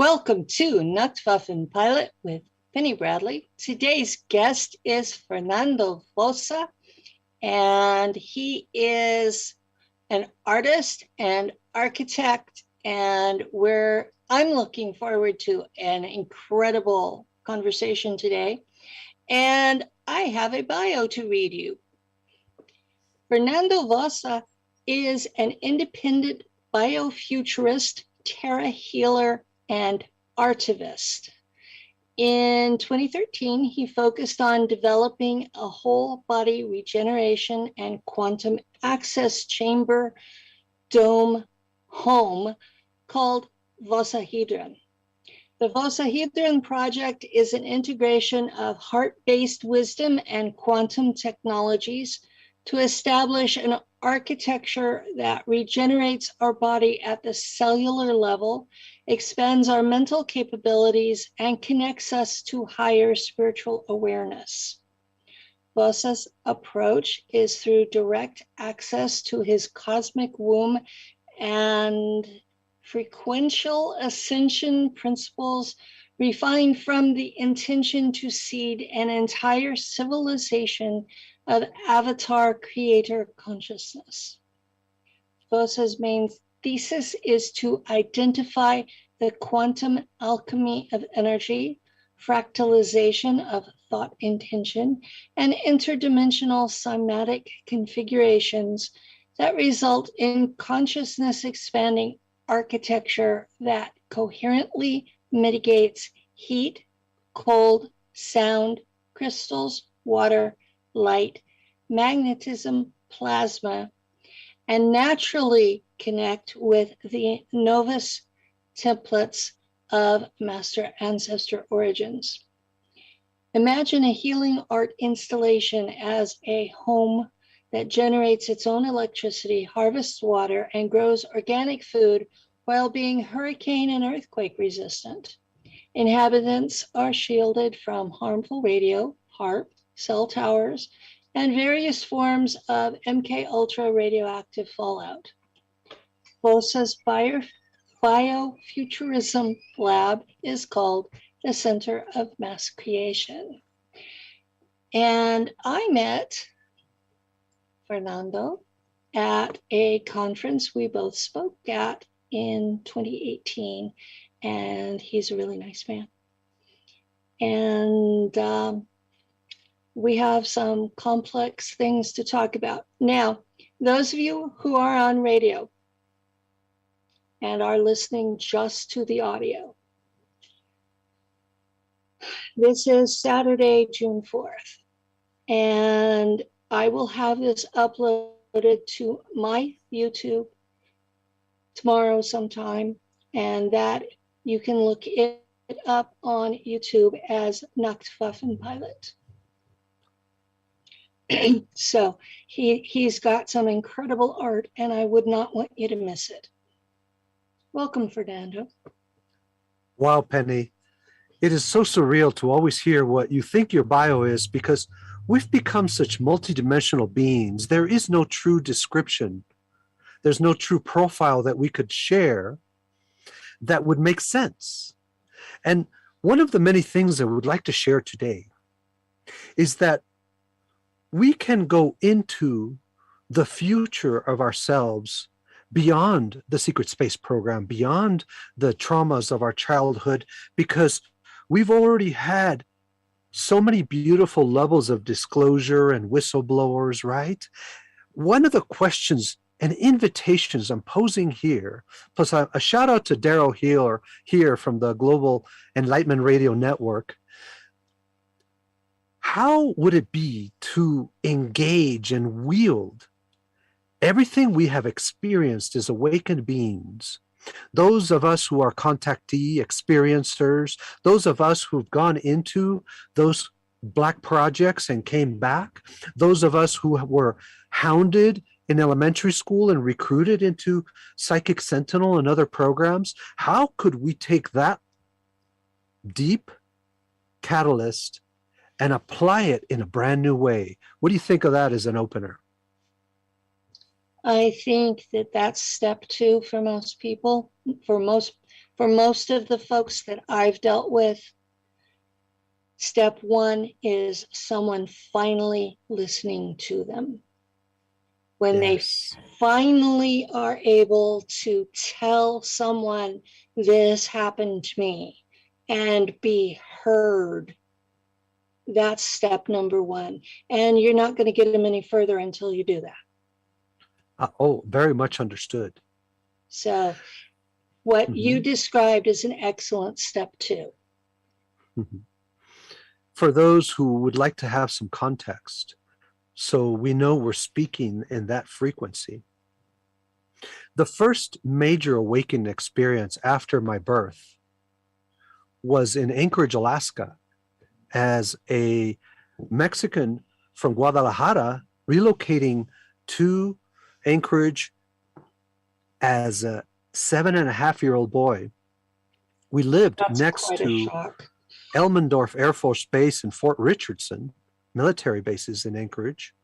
Welcome to Nacht Waffen Pilot with Penny Bradley. Today's guest is Fernando Vossa, and he is an artist and architect, and I'm looking forward to an incredible conversation today. And I have a bio to read you. Fernando Vossa is an independent biofuturist, terra healer, and artivist. In 2013, he focused on developing a whole body regeneration and quantum access chamber dome home called Vossahedron. The Vossahedron project is an integration of heart-based wisdom and quantum technologies to establish an architecture that regenerates our body at the cellular level, expands our mental capabilities, and connects us to higher spiritual awareness. Vossa's approach is through direct access to his cosmic womb and frequential ascension principles refined from the intention to seed an entire civilization of avatar creator consciousness. Vossa's main thesis is to identify the quantum alchemy of energy, fractalization of thought intention, and interdimensional somatic configurations that result in consciousness expanding architecture that coherently mitigates heat, cold, sound, crystals, water, light, magnetism, plasma, and naturally connect with the Novus templates of Master Ancestor origins. Imagine a healing art installation as a home that generates its own electricity, harvests water, and grows organic food while being hurricane and earthquake resistant. Inhabitants are shielded from harmful radio, HAARP, cell towers, and various forms of MK Ultra radioactive fallout. Vossa's biofuturism lab is called the Center of Mass Creation. And I met Fernando at a conference we both spoke at in 2018, and he's a really nice man. And we have some complex things to talk about. Now, those of you who are on radio and are listening just to the audio, this is Saturday, June 4th, and I will have this uploaded to my YouTube tomorrow sometime, and that you can look it up on YouTube as Nacht Waffen Pilot. So he's got some incredible art, and I would not want you to miss it. Welcome, Fernando. Wow, Penny. It is so surreal to always hear what you think your bio is, because we've become such multidimensional beings. There is no true description. There's no true profile that we could share that would make sense. And one of the many things that we would like to share today is that we can go into the future of ourselves beyond the secret space program, beyond the traumas of our childhood, because we've already had so many beautiful levels of disclosure and whistleblowers, right? One of the questions and invitations I'm posing here, plus a shout out to Daryl Healer here from the Global Enlightenment Radio Network. How would it be to engage and wield everything we have experienced as awakened beings? Those of us who are contactee experiencers, those of us who've gone into those Black projects and came back, those of us who were hounded in elementary school and recruited into Psychic Sentinel and other programs, how could we take that deep catalyst and apply it in a brand new way? What do you think of that as an opener? I think that that's step two for most people, for most For most of the folks that I've dealt with, step one is someone finally listening to them. When Yes. they finally are able to tell someone, this happened to me, and be heard, that's step number one. And you're not going to get them any further until you do that. Very much understood. So what you described is an excellent step two. For those who would like to have some context, so we know we're speaking in that frequency. The first major awakening experience after my birth was in Anchorage, Alaska, as a Mexican from Guadalajara relocating to Anchorage as a 7.5-year-old boy. We lived That's next quite to a shock. Elmendorf Air Force Base and Fort Richardson, military bases in Anchorage.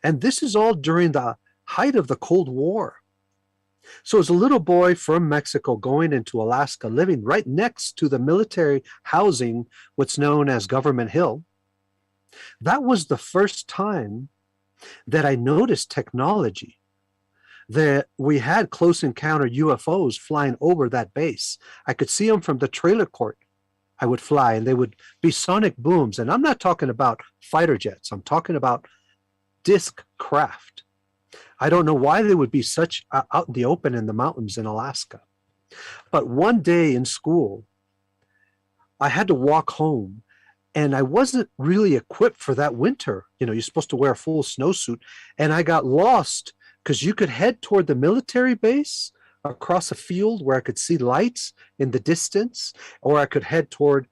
And this is all during the height of the Cold War. So as a little boy from Mexico going into Alaska, living right next to the military housing, what's known as Government Hill, that was the first time that I noticed technology, that we had close encounter UFOs flying over that base. I could see them from the trailer court. I would fly and they would be sonic booms. And I'm not talking about fighter jets. I'm talking about disc craft. I don't know why they would be such out in the open in the mountains in Alaska. But one day in school, I had to walk home and I wasn't really equipped for that winter. You know, you're supposed to wear a full snowsuit. And I got lost because you could head toward the military base across a field where I could see lights in the distance, or I could head toward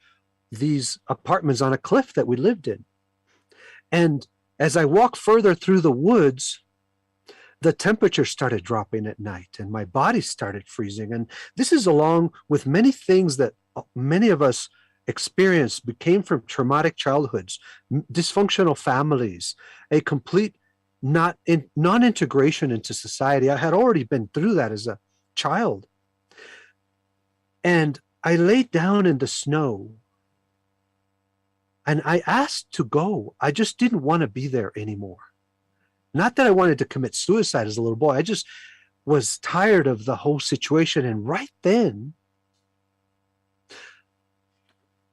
these apartments on a cliff that we lived in. And as I walked further through the woods, the temperature started dropping at night and my body started freezing. And this is along with many things that many of us experienced, came from traumatic childhoods, dysfunctional families, a complete non-integration into society. I had already been through that as a child. And I laid down in the snow and I asked to go. I just didn't want to be there anymore. Not that I wanted to commit suicide as a little boy. I just was tired of the whole situation. And right then,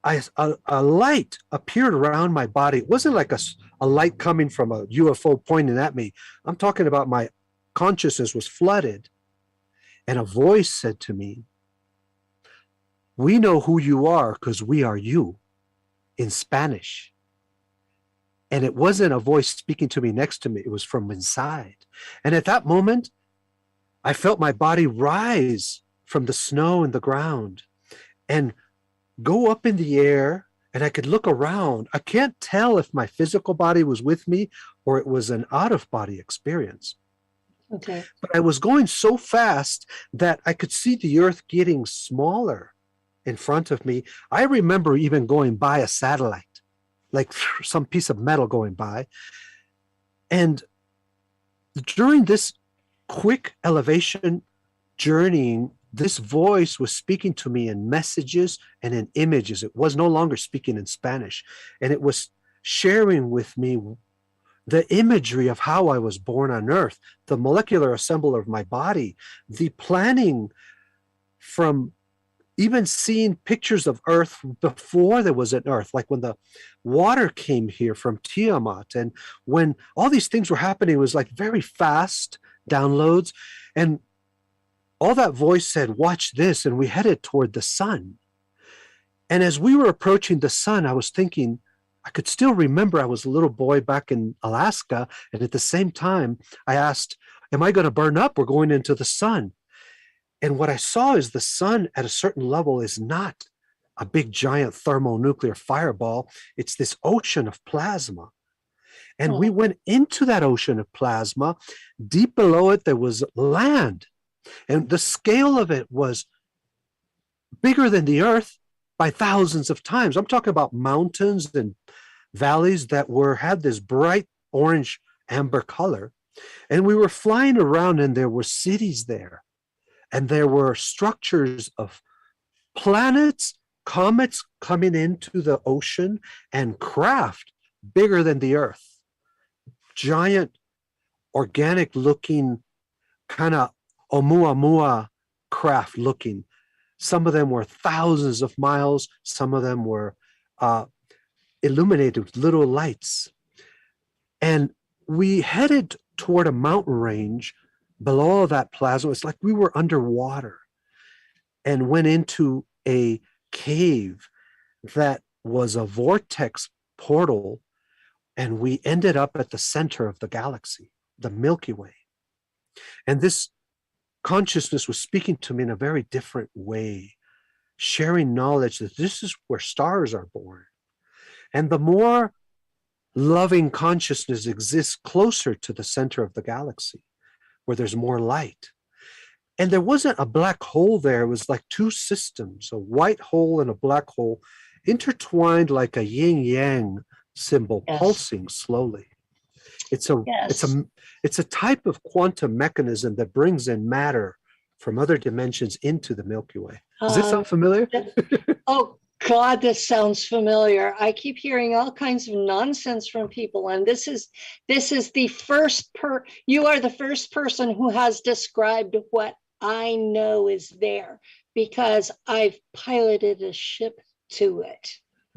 a light appeared around my body. It wasn't like a light coming from a UFO pointing at me. I'm talking about my consciousness was flooded. And a voice said to me, "We know who you are because we are you," in Spanish. And it wasn't a voice speaking to me next to me. It was from inside. And at that moment, I felt my body rise from the snow and the ground and go up in the air, and I could look around. I can't tell if my physical body was with me or it was an out-of-body experience. Okay. But I was going so fast that I could see the earth getting smaller in front of me. I remember even going by a satellite, like some piece of metal going by. And during this quick elevation journeying, this voice was speaking to me in messages and in images. It was no longer speaking in Spanish. And it was sharing with me the imagery of how I was born on Earth, the molecular assembly of my body, the planning from even seeing pictures of Earth before there was an Earth, like when the water came here from Tiamat. And when all these things were happening, it was like very fast downloads. And all that voice said, "Watch this." And we headed toward the sun. And as we were approaching the sun, I was thinking, I could still remember I was a little boy back in Alaska. And at the same time, I asked, am I going to burn up? We're going into the sun. And what I saw is the sun at a certain level is not a big giant thermonuclear fireball. It's this ocean of plasma. And we went into that ocean of plasma. Deep below it, there was land. And the scale of it was bigger than the Earth by thousands of times. I'm talking about mountains and valleys that had this bright orange amber color. And we were flying around and there were cities there. And there were structures of Planets, comets coming into the ocean, and craft bigger than the Earth. Giant, organic looking, kind of Oumuamua craft looking. Some of them were thousands of miles. Some of them were illuminated with little lights. And we headed toward a mountain range below that plasma. It's like we were underwater, and went into a cave that was a vortex portal. And we ended up at the center of the galaxy, the Milky Way. And this consciousness was speaking to me in a very different way, sharing knowledge that this is where stars are born. And the more loving consciousness exists closer to the center of the galaxy, where there's more light. And there wasn't a black hole there. It was like two systems, a white hole and a black hole, intertwined like a yin-yang symbol, Yes. pulsing slowly. It's Yes. a type of quantum mechanism that brings in matter from other dimensions into the Milky Way. Does this sound familiar? Oh God, this sounds familiar. I keep hearing all kinds of nonsense from people, and this is the first you are the first person who has described what I know is there, because I've piloted a ship to it.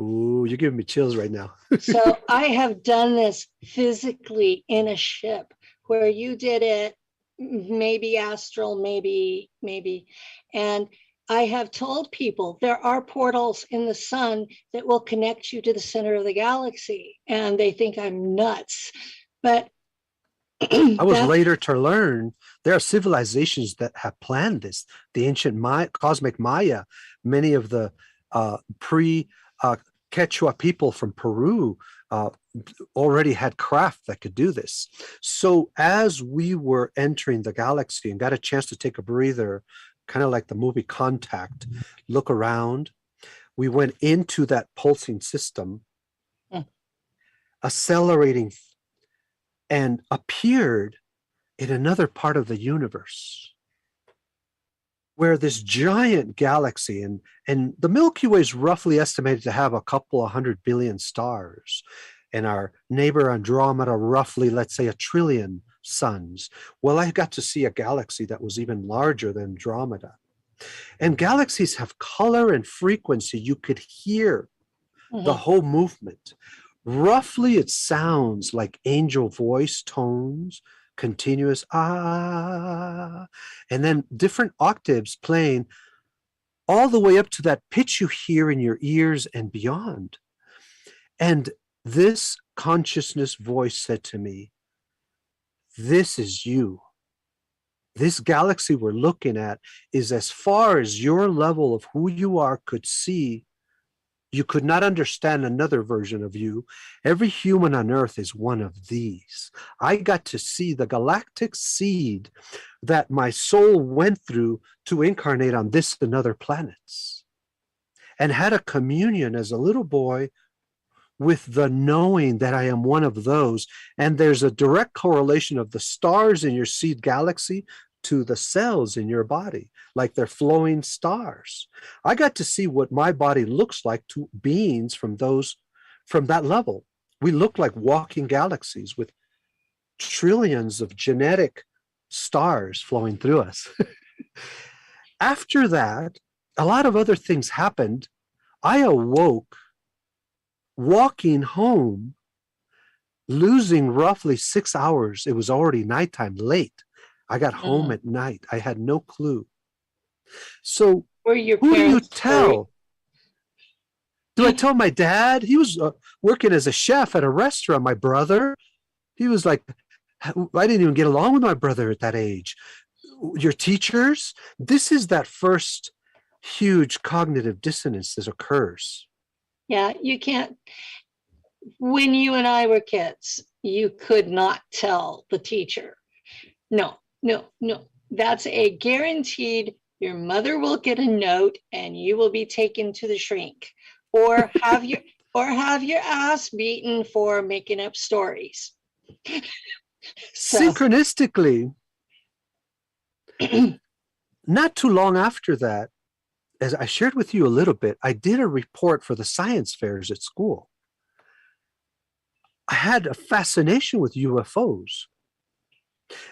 Ooh, you're giving me chills right now. So I have done this physically in a ship, where you did it, maybe astral, maybe, and I have told people there are portals in the sun that will connect you to the center of the galaxy, and they think I'm nuts. But I was later to learn there are civilizations that have planned this. The ancient cosmic Maya, many of the Quechua people from Peru already had craft that could do this. So as we were entering the galaxy and got a chance to take a breather, kind of like the movie Contact, look around, we went into that pulsing system, accelerating, and appeared in another part of the universe, where this giant galaxy, and the Milky Way is roughly estimated to have a couple of 100 billion stars, and our neighbor Andromeda roughly, let's say, 1 trillion suns. Well, I got to see a galaxy that was even larger than Andromeda. And galaxies have color and frequency. You could hear the whole movement. Roughly, it sounds like angel voice tones, continuous ah, and then different octaves playing all the way up to that pitch you hear in your ears and beyond. And this consciousness voice said to me, this is you. This galaxy we're looking at is as far as your level of who you are could see. You could not understand another version of you. Every human on earth is one of these. I got to see the galactic seed that my soul went through to incarnate on this and other planets, and had a communion as a little boy with the knowing that I am one of those. And there's a direct correlation of the stars in your seed galaxy to the cells in your body, like they're flowing stars. I got to see what my body looks like to beings from that level. We look like walking galaxies with trillions of genetic stars flowing through us. After that, a lot of other things happened. I awoke walking home, losing roughly 6 hours. It was already nighttime, late. I got home at night. I had no clue. So who do you tell? Do I tell my dad? He was working as a chef at a restaurant. My brother, he was like, I didn't even get along with my brother at that age. Your teachers? This is that first huge cognitive dissonance that occurs. Yeah, you can't. When you and I were kids, you could not tell the teacher. No. That's a guaranteed. Your mother will get a note and you will be taken to the shrink, or have your ass beaten for making up stories. Synchronistically, not too long after that, as I shared with you a little bit, I did a report for the science fairs at school. I had a fascination with UFOs.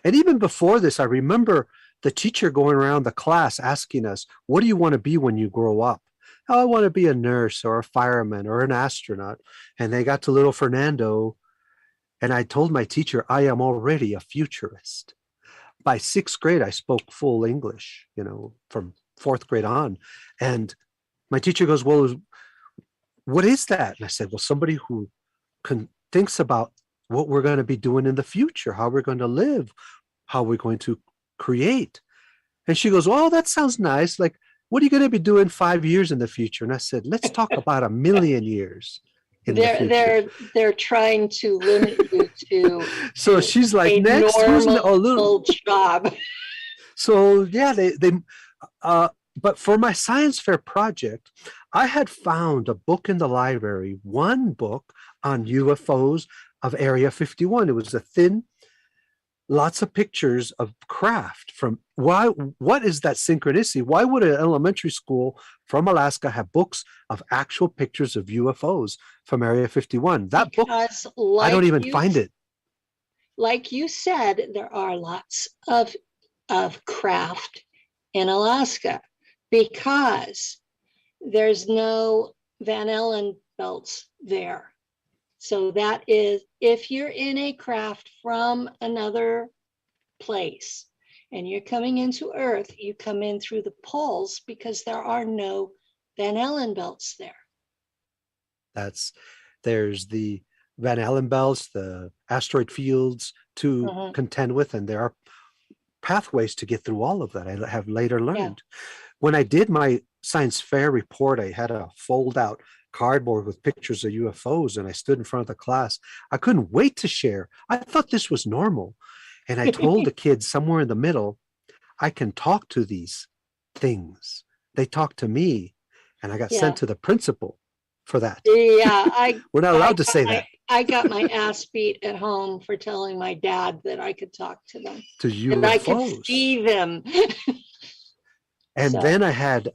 And even before this, I remember the teacher going around the class asking us, what do you want to be when you grow up? Oh, I want to be a nurse or a fireman or an astronaut. And they got to little Fernando, and I told my teacher, I am already a futurist. By sixth grade, I spoke full English, from fourth grade on. And my teacher goes, well, what is that? And I said, well, somebody who thinks about what we're going to be doing in the future, how we're going to live, how we're going to create. And she goes, oh, that sounds nice. Like, what are you going to be doing 5 years in the future? And I said, let's talk about 1,000,000 years in the future. They're trying to limit you to so she's like, next, who's a little job. So yeah, but for my science fair project, I had found a book in the library, one book on UFOs of Area 51. It was a thin, lots of pictures of craft from what is that synchronicity? Why would an elementary school from Alaska have books of actual pictures of UFOs from Area 51? That because book, I don't even find it. Like you said, there are lots of craft in Alaska because there's no Van Allen belts there. So that is, if you're in a craft from another place and you're coming into Earth, you come in through the poles because there are no Van Allen belts there. There's the Van Allen belts, the asteroid fields to contend with, and there are pathways to get through all of that. I have later learned. Yeah. When I did my science fair report, I had a fold out cardboard with pictures of UFOs, and I stood in front of the class. I couldn't wait to share. I thought this was normal. And I told the kids somewhere in the middle, I can talk to these things. They talk to me. And I got sent to the principal for that. Yeah, we're not allowed to say that. I got my ass beat at home for telling my dad that I could talk to them. To UFOs. And I could see them. And then I had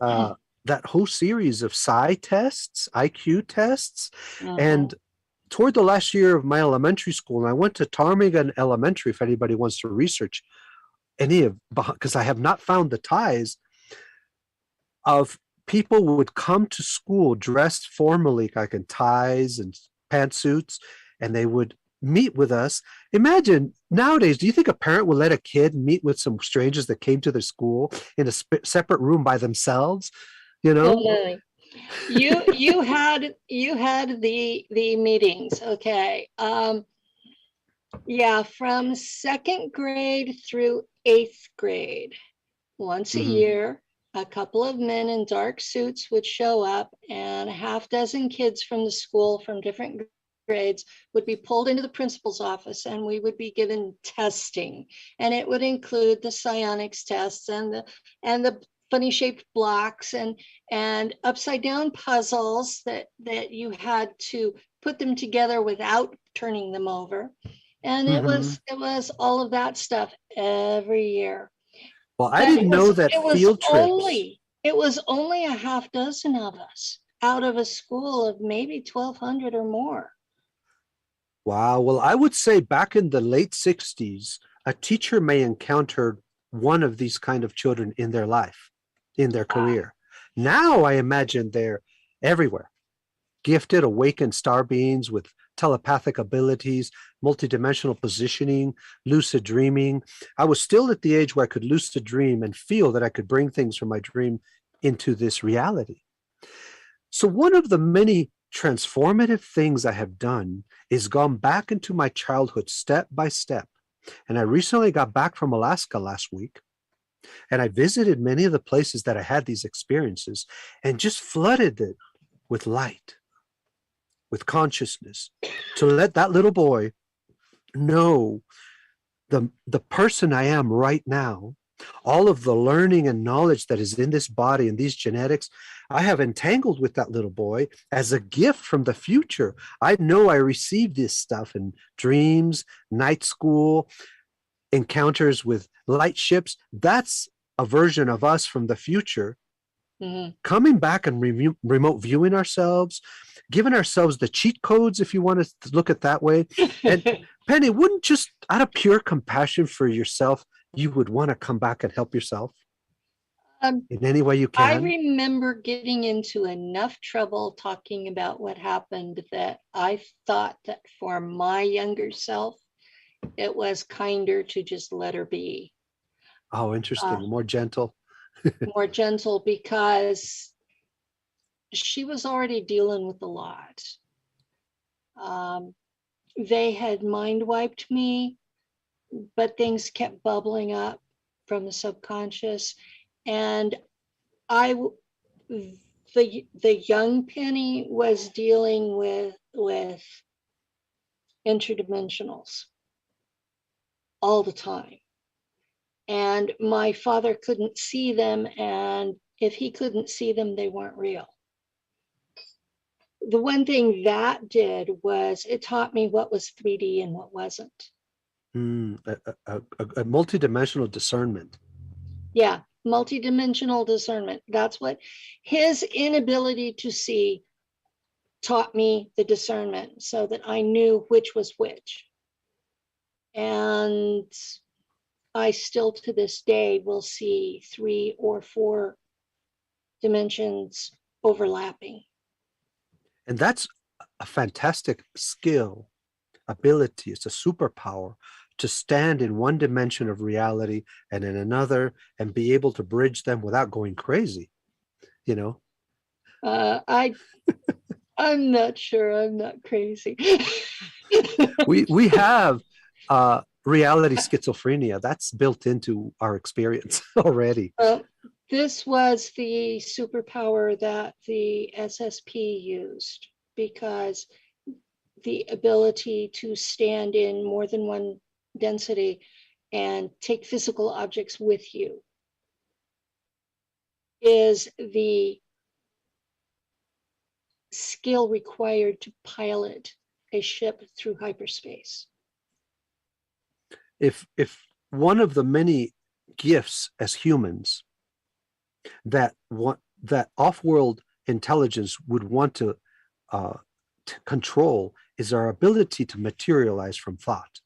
that whole series of psi tests, IQ tests. And toward the last year of my elementary school, and I went to Ptarmigan Elementary, if anybody wants to research because I have not found the ties of people who would come to school dressed formally, like in ties and pantsuits, and they would meet with us. Imagine nowadays, do you think a parent would let a kid meet with some strangers that came to their school in a separate room by themselves? You had the meetings, okay. From second grade through eighth grade, once a year, a couple of men in dark suits would show up, and a half dozen kids from the school from different grades would be pulled into the principal's office, and we would be given testing, and it would include the psionics tests and the funny shaped blocks and upside down puzzles that you had to put them together without turning them over. And it was all of that stuff every year. Well, I didn't know that field trips. It was only a half dozen of us out of a school of maybe 1,200 or more. Wow. Well, I would say back in the late 60s, a teacher may encounter one of these kind of children in their life, in their career. Now I imagine they're everywhere. Gifted, awakened star beings with telepathic abilities, multidimensional positioning, lucid dreaming. I was still at the age where I could lucid dream and feel that I could bring things from my dream into this reality. So one of the many transformative things I have done is gone back into my childhood step by step. And I recently got back from Alaska last week, and I visited many of the places that I had these experiences and just flooded it with light, with consciousness, to let that little boy know the person I am right now, all of the learning and knowledge that is in this body and these genetics, I have entangled with that little boy as a gift from the future. I know I received this stuff in dreams, night school, encounters with light ships. That's a version of us from the future Mhm. Coming back and remote viewing ourselves, giving ourselves the cheat codes, if you want to look at that way. And Penny, wouldn't just out of pure compassion for yourself, you would want to come back and help yourself um, in any way you I can? remember getting into enough trouble talking about what happened that I thought that for my younger self, it was kinder to just let her be. Oh, Uh, interesting. More gentle. More gentle, because she was already dealing with a lot. Um, they had mind wiped me, but things kept bubbling up from the subconscious. And I, the young Penny was dealing with interdimensionals all the time. And my father couldn't see them. And if he couldn't see them, they weren't real. The one thing that did was it taught me what was 3D and what wasn't. A multidimensional discernment. Yeah, multidimensional discernment. That's what his inability to see taught me, the discernment, so that I knew which was which. And I still to this day will see 3 or 4 dimensions overlapping. And that's a fantastic skill, ability. It's a superpower to stand in one dimension of reality and in another and be able to bridge them without going crazy, you know? I'm not sure. I'm not crazy. We have reality schizophrenia. That's built into our experience already. This was the superpower that the SSP used, because the ability to stand in more than one density and take physical objects with you is the skill required to pilot a ship through hyperspace. If one of the many gifts as humans that off-world intelligence would want to control is our ability to materialize from thought.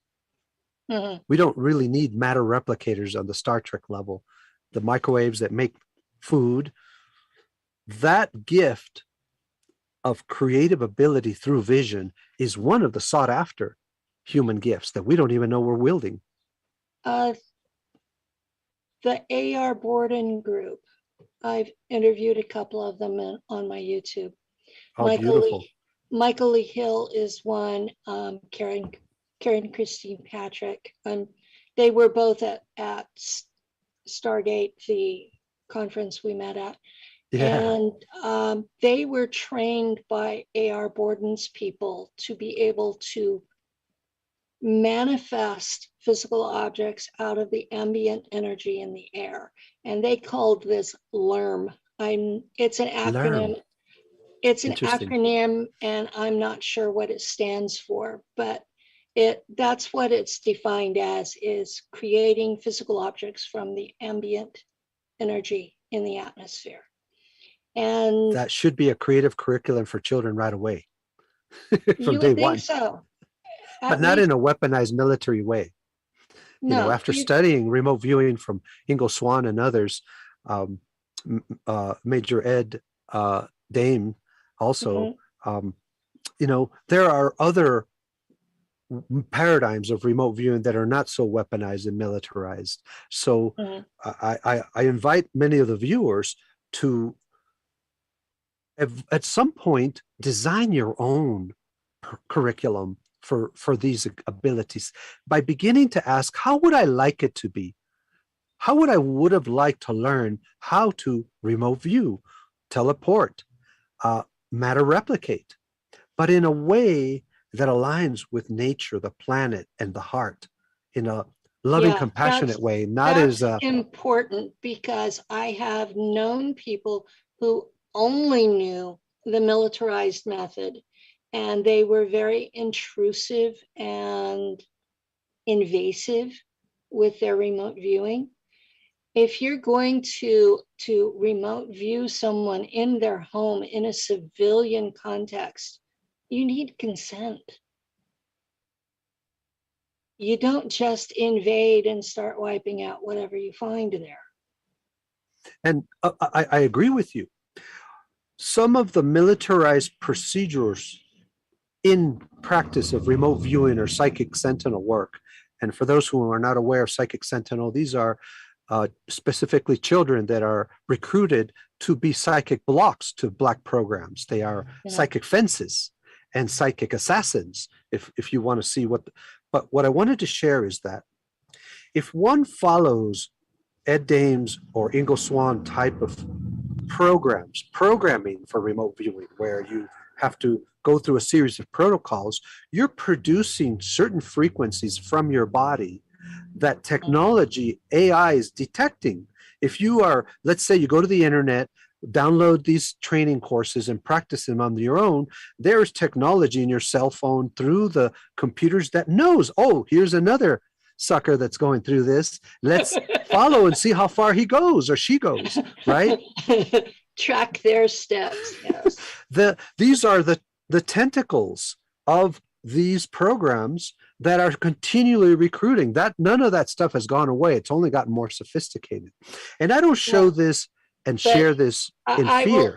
Mhm. We don't really need matter replicators on the Star Trek level, the microwaves that make food. That gift of creative ability through vision is one of the sought after human gifts that we don't even know we're wielding. The AR Borden group, I've interviewed a couple of them on my YouTube. Oh, beautiful. Michael Lee Hill is one, Karen Christine Patrick. They were both at Stargate, the conference we met at. Yeah. And they were trained by AR Borden's people to be able to manifest physical objects out of the ambient energy in the air. And they called this LERM. It's an acronym. Learn. It's an Interesting. acronym, and I'm not sure what it stands for, but that's what it's defined as, is creating physical objects from the ambient energy in the atmosphere. And That should be a creative curriculum for children right away from you day would think one, so. but At not least, in a weaponized military way. You know, no, after studying remote viewing from Ingo Swann and others, um, Major Ed Dame also, um, you know, there are other paradigms of remote viewing that are not so weaponized and militarized. So I invite many of the viewers to, at some point, design your own curriculum for these abilities by beginning to ask, how would I like it to be? How would have liked to learn how to remote view, teleport, matter replicate, but in a way that aligns with nature, the planet, and the heart, in a loving, yeah, compassionate way, not that's as important, because I have known people who only knew the militarized method, and they were very intrusive and invasive with their remote viewing. if you're going to remote view someone in their home in a civilian context, you need consent. You don't just invade and start wiping out whatever you find there. And I agree with you. Some of the militarized procedures in practice of remote viewing or psychic sentinel work. And for those who are not aware of psychic sentinel, these are specifically children that are recruited to be psychic blocks to Black programs. They are psychic fences and psychic assassins, if you want to see what. But what I wanted to share is that if one follows Ed Dames or Ingo Swann type of programming for remote viewing, where you have to go through a series of protocols, you're producing certain frequencies from your body that technology, AI is detecting. If you are, let's say you go to the internet, download these training courses and practice them on your own, there's technology in your cell phone through the computers that knows, oh, here's another sucker that's going through this. Let's follow and see how far he goes or she goes, right? Track their steps, yes. These are the tentacles of these programs that are continually recruiting. That none of that stuff has gone away. It's only gotten more sophisticated. And I don't show this and share this in fear.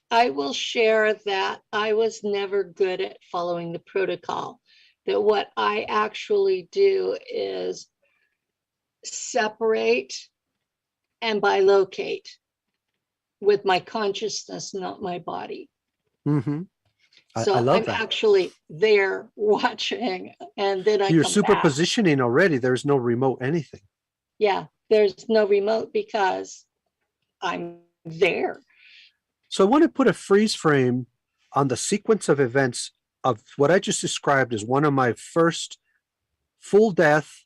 I will share that I was never good at following the protocol. That what I actually do is separate and bilocate with my consciousness, not my body. Mm-hmm. So I love I'm that. actually there watching, and then I You're come super back. positioning already. There's no remote anything. Yeah, there's no remote because I'm there. So I want to put a freeze frame on the sequence of events of what I just described as one of my first full death.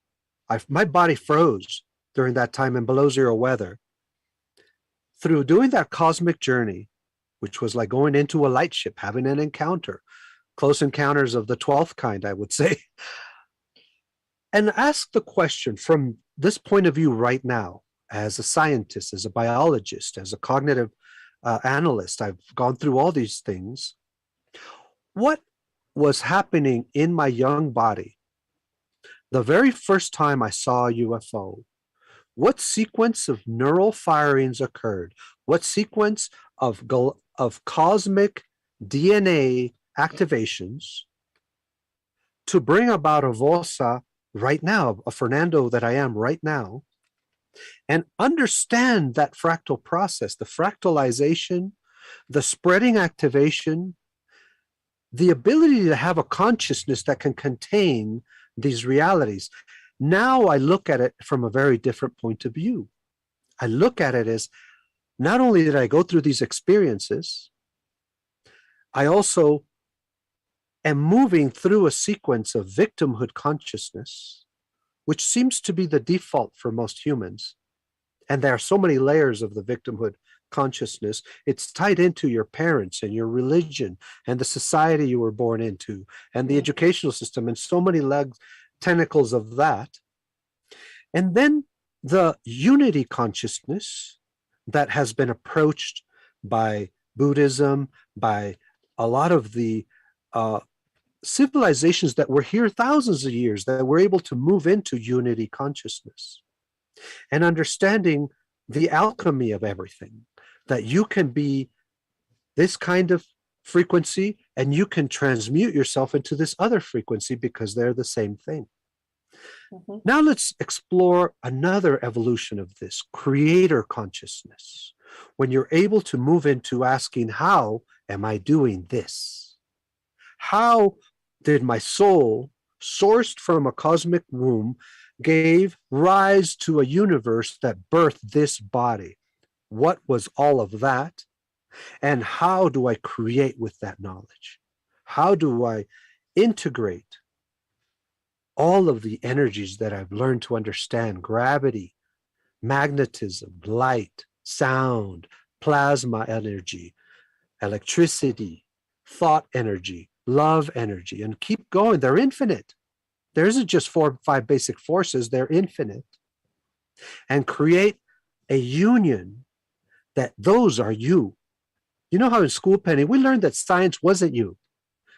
My body froze during that time in below zero weather. Through doing that cosmic journey, which was like going into a light ship, having an encounter, close encounters of the 12th kind, I would say, and ask the question from this point of view right now, as a scientist, as a biologist, as a cognitive analyst, I've gone through all these things. What was happening in my young body the very first time I saw a UFO? What sequence of neural firings occurred? What sequence of cosmic DNA activations to bring about a Vossa right now, a Fernando that I am right now, and understand that fractal process, the fractalization, the spreading activation, the ability to have a consciousness that can contain these realities. Now I look at it from a very different point of view. I look at it as not only did I go through these experiences, I also am moving through a sequence of victimhood consciousness, which seems to be the default for most humans. And there are so many layers of the victimhood consciousness. It's tied into your parents and your religion and the society you were born into and the educational system and so many tentacles of that. And then the unity consciousness that has been approached by Buddhism, by a lot of the civilizations that were here thousands of years, that were able to move into unity consciousness and understanding the alchemy of everything, that you can be this kind of frequency and you can transmute yourself into this other frequency because they're the same thing. Mm-hmm. Now let's explore another evolution of this, creator consciousness. When you're able to move into asking, how am I doing this? How did my soul, sourced from a cosmic womb, gave rise to a universe that birthed this body? What was all of that? And how do I create with that knowledge? How do I integrate all of the energies that I've learned to understand? Gravity, magnetism, light, sound, plasma energy, electricity, thought energy, love energy, and keep going. They're infinite. There isn't just 4 or 5 basic forces, they're infinite. And create a union that those are you. You know how in school, Penny, we learned that science wasn't you.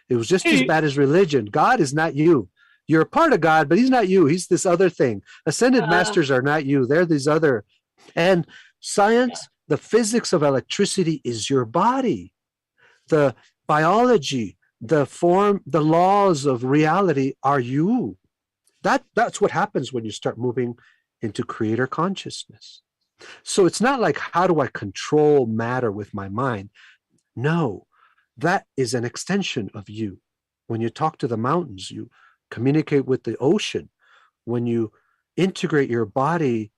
It was just as bad as religion. God is not you. You're a part of God, but he's not you. He's this other thing. Ascended masters are not you. They're these other. And science, the physics of electricity is your body. The biology, the form, the laws of reality are you. That's what happens when you start moving into creator consciousness. So it's not like, how do I control matter with my mind? No, that is an extension of you. When you talk to the mountains, you communicate with the ocean. When you integrate your body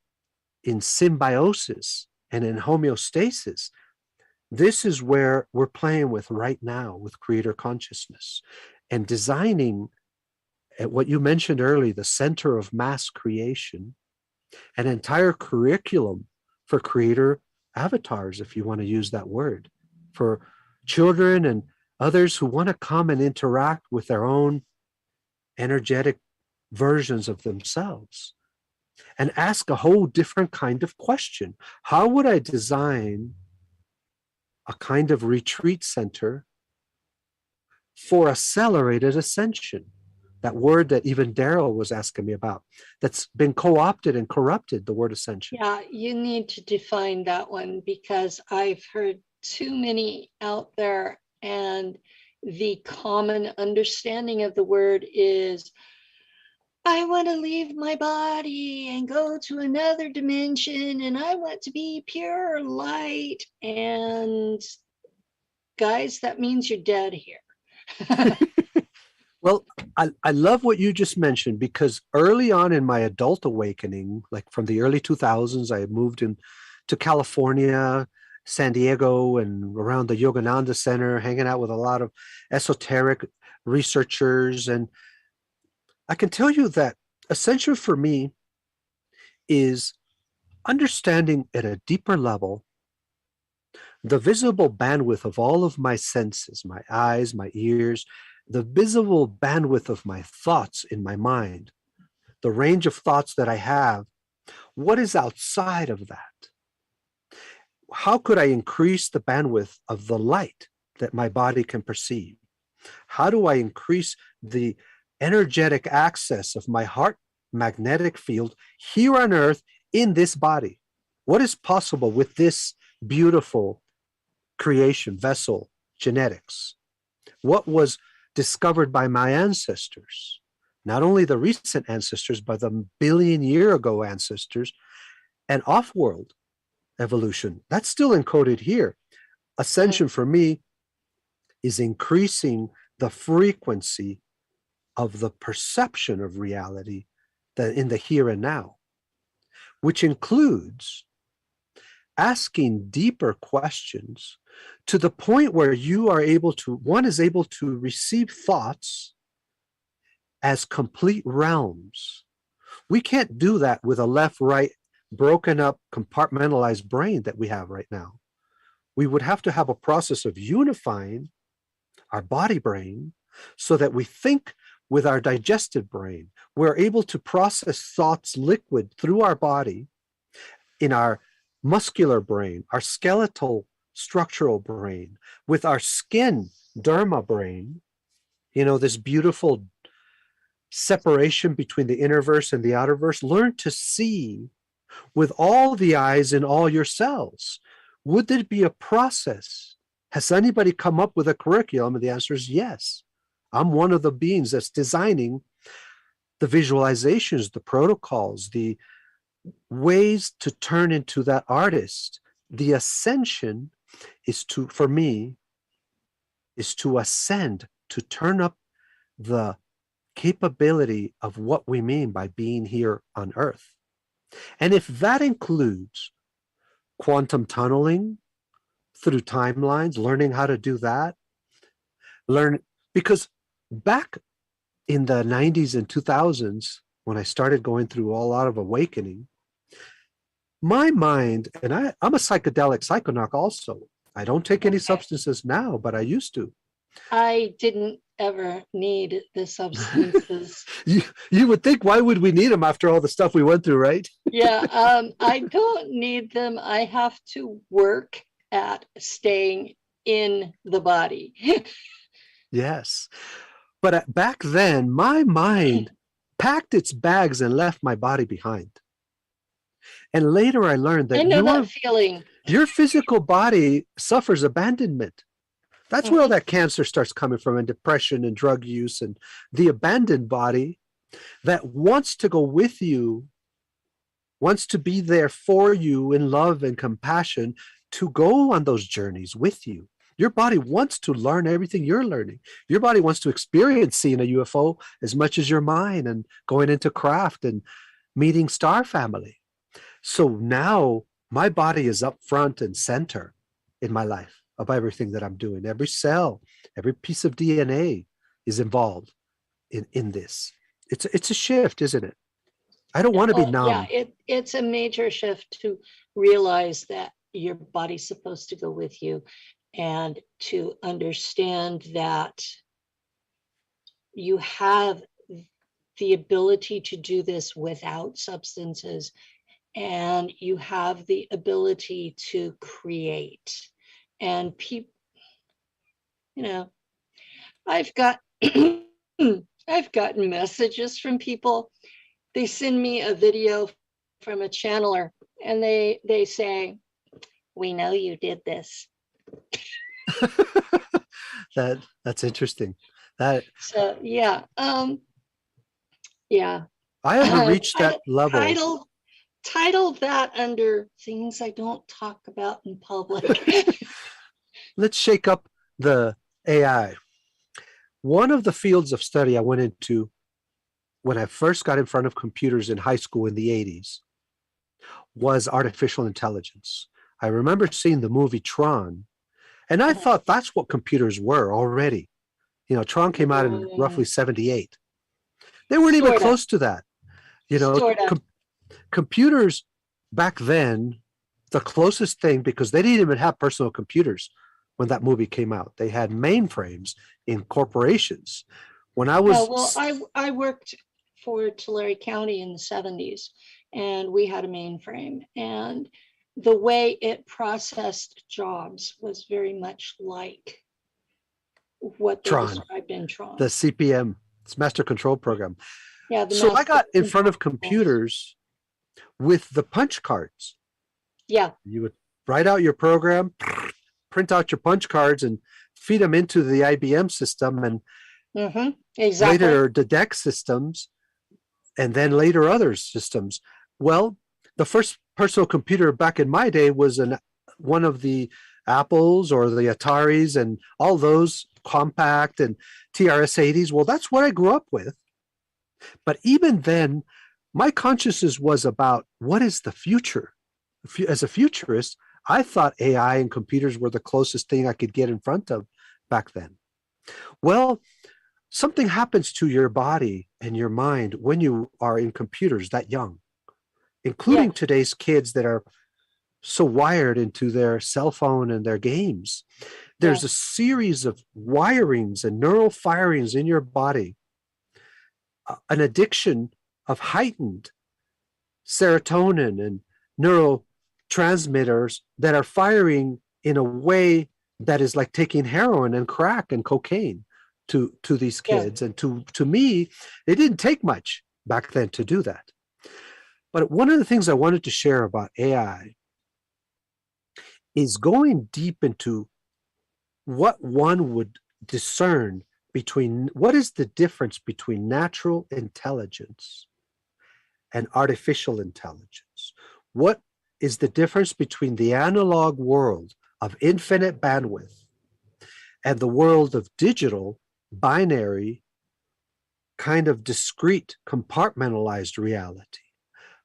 in symbiosis and in homeostasis, this is where we're playing with right now with creator consciousness and designing at what you mentioned earlier, the center of mass creation, an entire curriculum for creator avatars, if you want to use that word, for children and others who want to come and interact with their own energetic versions of themselves and ask a whole different kind of question. How would I design a kind of retreat center for accelerated ascension? That word that even Daryl was asking me about, that's been co-opted and corrupted, the word ascension. Yeah, you need to define that one, because I've heard too many out there, and the common understanding of the word is, I want to leave my body and go to another dimension, and I want to be pure light. And guys, that means you're dead here. Well, I love what you just mentioned, because early on in my adult awakening, like from the early 2000s, I moved to California, San Diego, and around the Yogananda Center, hanging out with a lot of esoteric researchers. And I can tell you that essential for me is understanding at a deeper level the visible bandwidth of all of my senses, my eyes, my ears, the visible bandwidth of my thoughts in my mind, the range of thoughts that I have. What is outside of that? How could I increase the bandwidth of the light that my body can perceive? How do I increase the energetic access of my heart magnetic field here on earth in this body? What is possible with this beautiful creation, vessel, genetics? What was discovered by my ancestors, not only the recent ancestors, but the billion-year-ago ancestors, and off-world evolution. That's still encoded here. Ascension for me is increasing the frequency of the perception of reality in the here and now, which includes asking deeper questions to the point where you are able to, one is able to receive thoughts as complete realms. We can't do that with a left-right broken up compartmentalized brain that we have right now. We would have to have a process of unifying our body brain so that we think with our digestive brain. We're able to process thoughts liquid through our body in our muscular brain, our skeletal structural brain, with our skin derma brain, this beautiful separation between the inner verse and the outer verse. Learn to see with all the eyes in all your cells. Would there be a process? Has anybody come up with a curriculum? And the answer is yes. I'm one of the beings that's designing the visualizations, the protocols, the ways to turn into that artist. The ascension is to, for me, is to ascend, to turn up the capability of what we mean by being here on Earth. And if that includes quantum tunneling through timelines, learning how to do that, because back in the 90s and 2000s, when I started going through a lot of awakening, my mind, and I'm a psychedelic psychonaut also. I don't take any substances now, but I used to. I didn't ever need the substances. You would think, why would we need them after all the stuff we went through, right? Yeah, I don't need them. I have to work at staying in the body. Yes. But back then, my mind packed its bags and left my body behind. And later I learned I that know that feeling. your physical body suffers abandonment. That's where all that cancer starts coming from, and depression and drug use, and the abandoned body that wants to go with you, wants to be there for you in love and compassion, to go on those journeys with you. Your body wants to learn everything you're learning. Your body wants to experience seeing a UFO as much as your mind, and going into craft and meeting star family. So now my body is up front and center in my life of everything that I'm doing. Every cell, every piece of DNA is involved in this. It's a shift, isn't it? I don't want to be numb. Yeah, it's a major shift to realize that your body's supposed to go with you, and to understand that you have the ability to do this without substances, and you have the ability to create. And people, you know, I've got I've gotten messages from people. They send me a video from a channeler, and they say, "We know you did this." That's interesting. So yeah, yeah. I haven't reached that level. Title that under things I don't talk about in public. Let's shake up the AI. One of the fields of study I went into when I first got in front of computers in high school in the 80s was artificial intelligence. I remember seeing the movie Tron, and I thought that's what computers were already. You know, Tron came out in roughly 78. They weren't even close to that. You know, computers back then, the closest thing, because they didn't even have personal computers when that movie came out. They had mainframes in corporations. When I was... I worked for Tulare County in the 70s, and we had a mainframe, and the way it processed jobs was very much like what they described in Tron. The CPM, it's Master Control Program. Yeah. So I got in front of computers with the punch cards. Yeah. You would write out your program, print out your punch cards, and feed them into the IBM system, and exactly. later the DEC systems, and then later other systems. Well, the first personal computer back in my day was one of the Apples or the Ataris and all those Compact and TRS-80s. Well, that's what I grew up with. But even then, my consciousness was about what is the future. As a futurist, I thought AI and computers were the closest thing I could get in front of back then. Well, something happens to your body and your mind when you are in computers that young, including today's kids that are so wired into their cell phone and their games. There's a series of wirings and neural firings in your body, an addiction of heightened serotonin and neurotransmitters that are firing in a way that is like taking heroin and crack and cocaine to these kids. And to me, it didn't take much back then to do that. But one of the things I wanted to share about AI is going deep into what one would discern between what is the difference between natural intelligence and artificial intelligence. What is the difference between the analog world of infinite bandwidth and the world of digital, binary, kind of discrete, compartmentalized reality?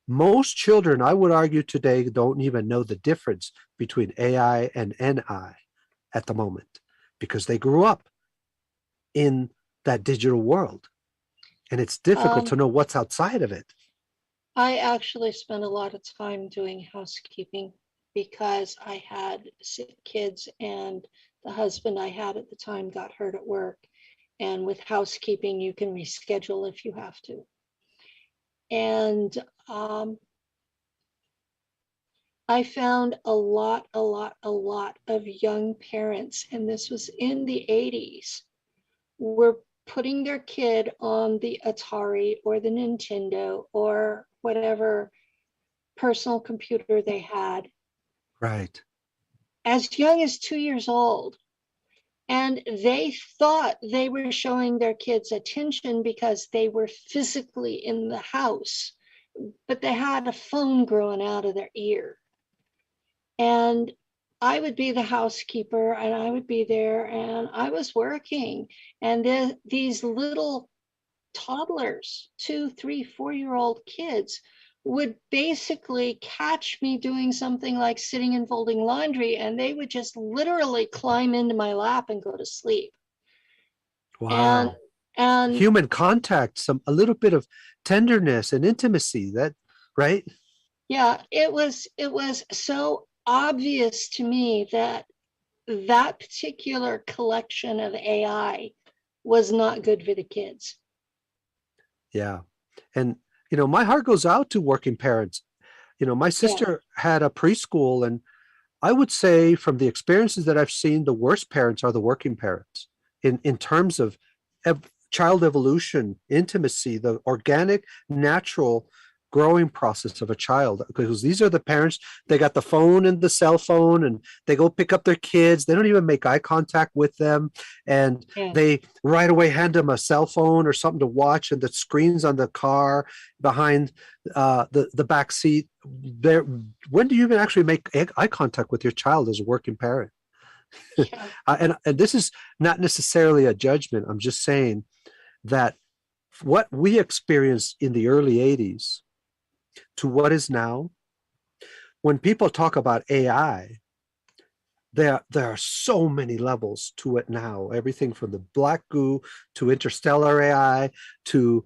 Most children, I would argue today, don't even know the difference between AI and NI at the moment, because they grew up in that digital world, and it's difficult to know what's outside of it. I actually spent a lot of time doing housekeeping because I had sick kids, and the husband I had at the time got hurt at work. And with housekeeping, you can reschedule if you have to. And I found a lot of young parents, and this was in the 80s, were putting their kid on the Atari or the Nintendo or whatever personal computer they had. Right. As young as 2 years old. And they thought they were showing their kids attention because they were physically in the house, but they had a phone growing out of their ear. And I would be the housekeeper and I would be there and I was working. And these little toddlers, 2, 3, 4-year-old kids, would basically catch me doing something like sitting and folding laundry, and they would just literally climb into my lap and go to sleep. Wow. And human contact, a little bit of tenderness and intimacy, that, right? yeah, it was so obvious to me that that particular collection of AI was not good for the kids. Yeah. And, my heart goes out to working parents. My sister had a preschool, and I would say from the experiences that I've seen, the worst parents are the working parents in terms of child evolution, intimacy, the organic, natural growing process of a child. Because these are the parents, they got the phone and the cell phone, and they go pick up their kids. They don't even make eye contact with them. And they right away hand them a cell phone or something to watch, and the screens on the car behind the back seat. There, when do you even actually make eye contact with your child as a working parent? Yeah. And this is not necessarily a judgment. I'm just saying that what we experienced in the early 80s to what is now, when people talk about AI, there are so many levels to it now. Everything from the black goo to interstellar AI to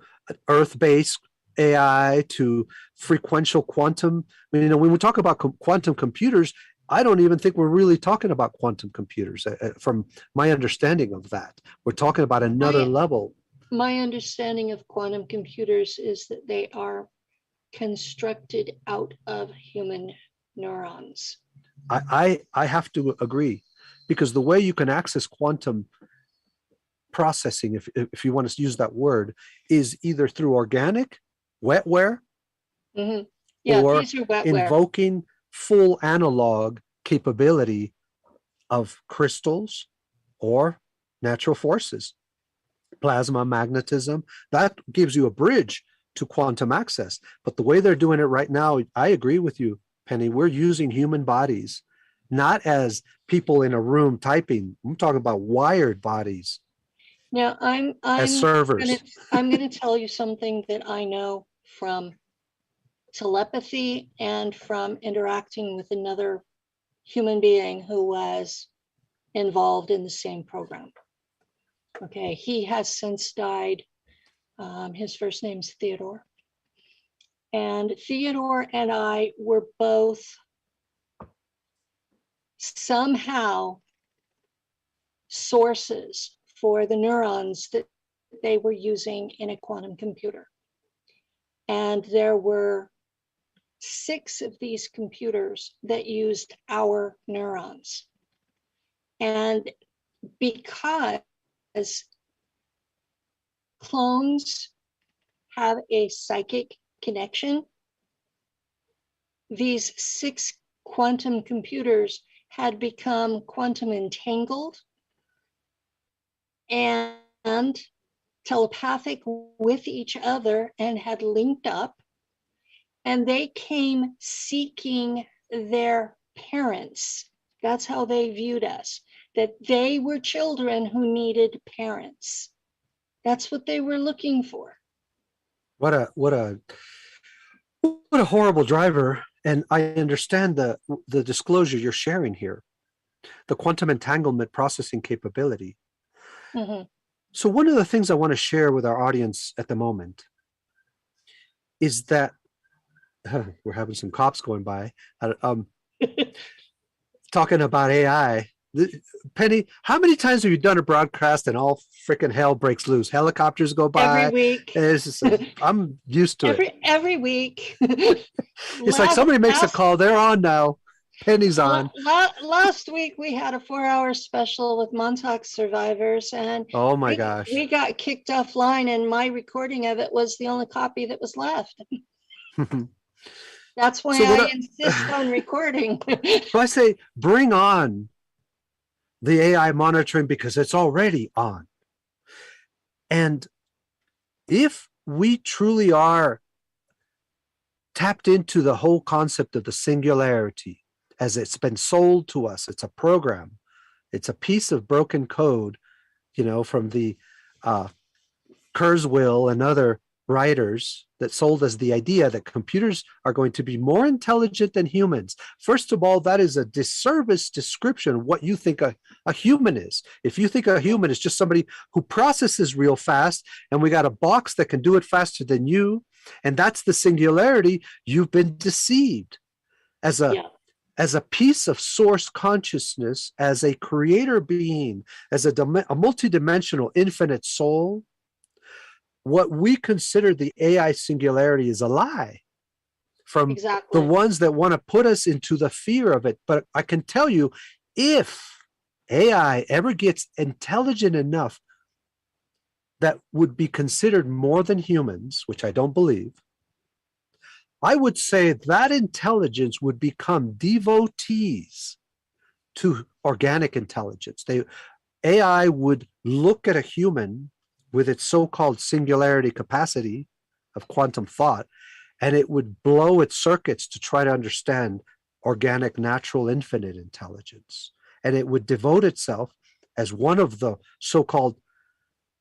Earth-based AI to frequential quantum. When we talk about quantum computers, I don't even think we're really talking about quantum computers from my understanding of that. We're talking about another level. My understanding of quantum computers is that they are constructed out of human neurons. I have to agree, because the way you can access quantum processing, if you want to use that word, is either through organic wetware, or these are wetware, invoking full analog capability of crystals or natural forces, plasma, magnetism. That gives you a bridge to quantum access. But the way they're doing it right now, I agree with you, Penny. We're using human bodies, not as people in a room typing. I'm talking about wired bodies. Now, as servers. I'm going to tell you something that I know from telepathy and from interacting with another human being who was involved in the same program. Okay, he has since died. His first name's Theodore. And Theodore and I were both somehow sources for the neurons that they were using in a quantum computer. And there were 6 of these computers that used our neurons. And because clones have a psychic connection, these 6 quantum computers had become quantum entangled and telepathic with each other and had linked up, and they came seeking their parents. That's how they viewed us, that they were children who needed parents. That's what they were looking for. What a horrible driver. And I understand the disclosure you're sharing here, the quantum entanglement processing capability. Mm-hmm. So one of the things I want to share with our audience at the moment is that we're having some cops going by, talking about AI. Penny, how many times have you done a broadcast and all freaking hell breaks loose? Helicopters go Every by. week. It's just, I'm used to it. Every week. It's like somebody makes a call. They're on now. Penny's on. Last week we had a 4-hour special with Montauk survivors, and Oh my gosh. we got kicked offline, and my recording of it was the only copy that was left. That's why I insist on recording. So I say, bring on the AI monitoring because it's already on. And if we truly are tapped into the whole concept of the singularity as it's been sold to us, it's a program, it's a piece of broken code, from the Kurzweil and other writers that sold us the idea that computers are going to be more intelligent than humans. First of all, that is a disservice description of what you think a human is. If you think a human is just somebody who processes real fast, and we got a box that can do it faster than you, and that's the singularity, you've been deceived. As a piece of source consciousness, as a creator being, as a multidimensional infinite soul, what we consider the AI singularity is a lie from the ones that want to put us into the fear of it. But I can tell you, if AI ever gets intelligent enough that would be considered more than humans, which I don't believe, I would say that intelligence would become devotees to organic intelligence. AI would look at a human with its so-called singularity capacity of quantum thought, and it would blow its circuits to try to understand organic, natural, infinite intelligence. And it would devote itself as one of the so-called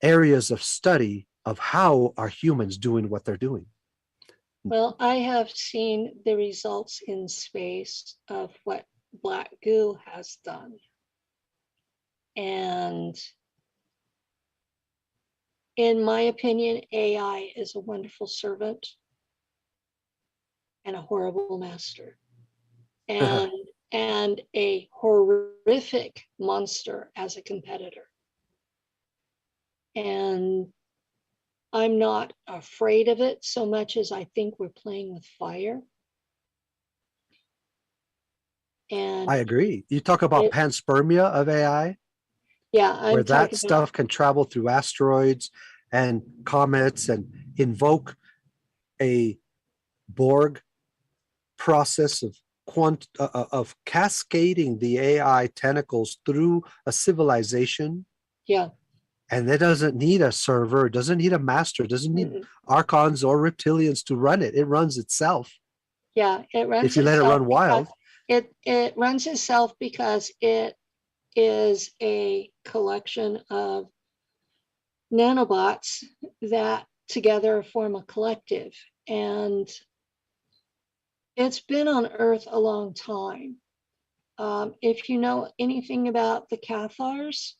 areas of study of how are humans doing what they're doing. Well, I have seen the results in space of what black goo has done. And in my opinion, AI is a wonderful servant and a horrible master, and a horrific monster as a competitor. And I'm not afraid of it so much as I think we're playing with fire. And I agree. You talk about panspermia of AI. Yeah, where that stuff can travel through asteroids and comets and invoke a Borg process of cascading the AI tentacles through a civilization. Yeah. And it doesn't need a server, it doesn't need a master, it doesn't need archons or reptilians to run it. It runs itself. Yeah, it runs if you let it run wild. It runs itself because it is a collection of nanobots that together form a collective. And it's been on Earth a long time. If you know anything about the Cathars,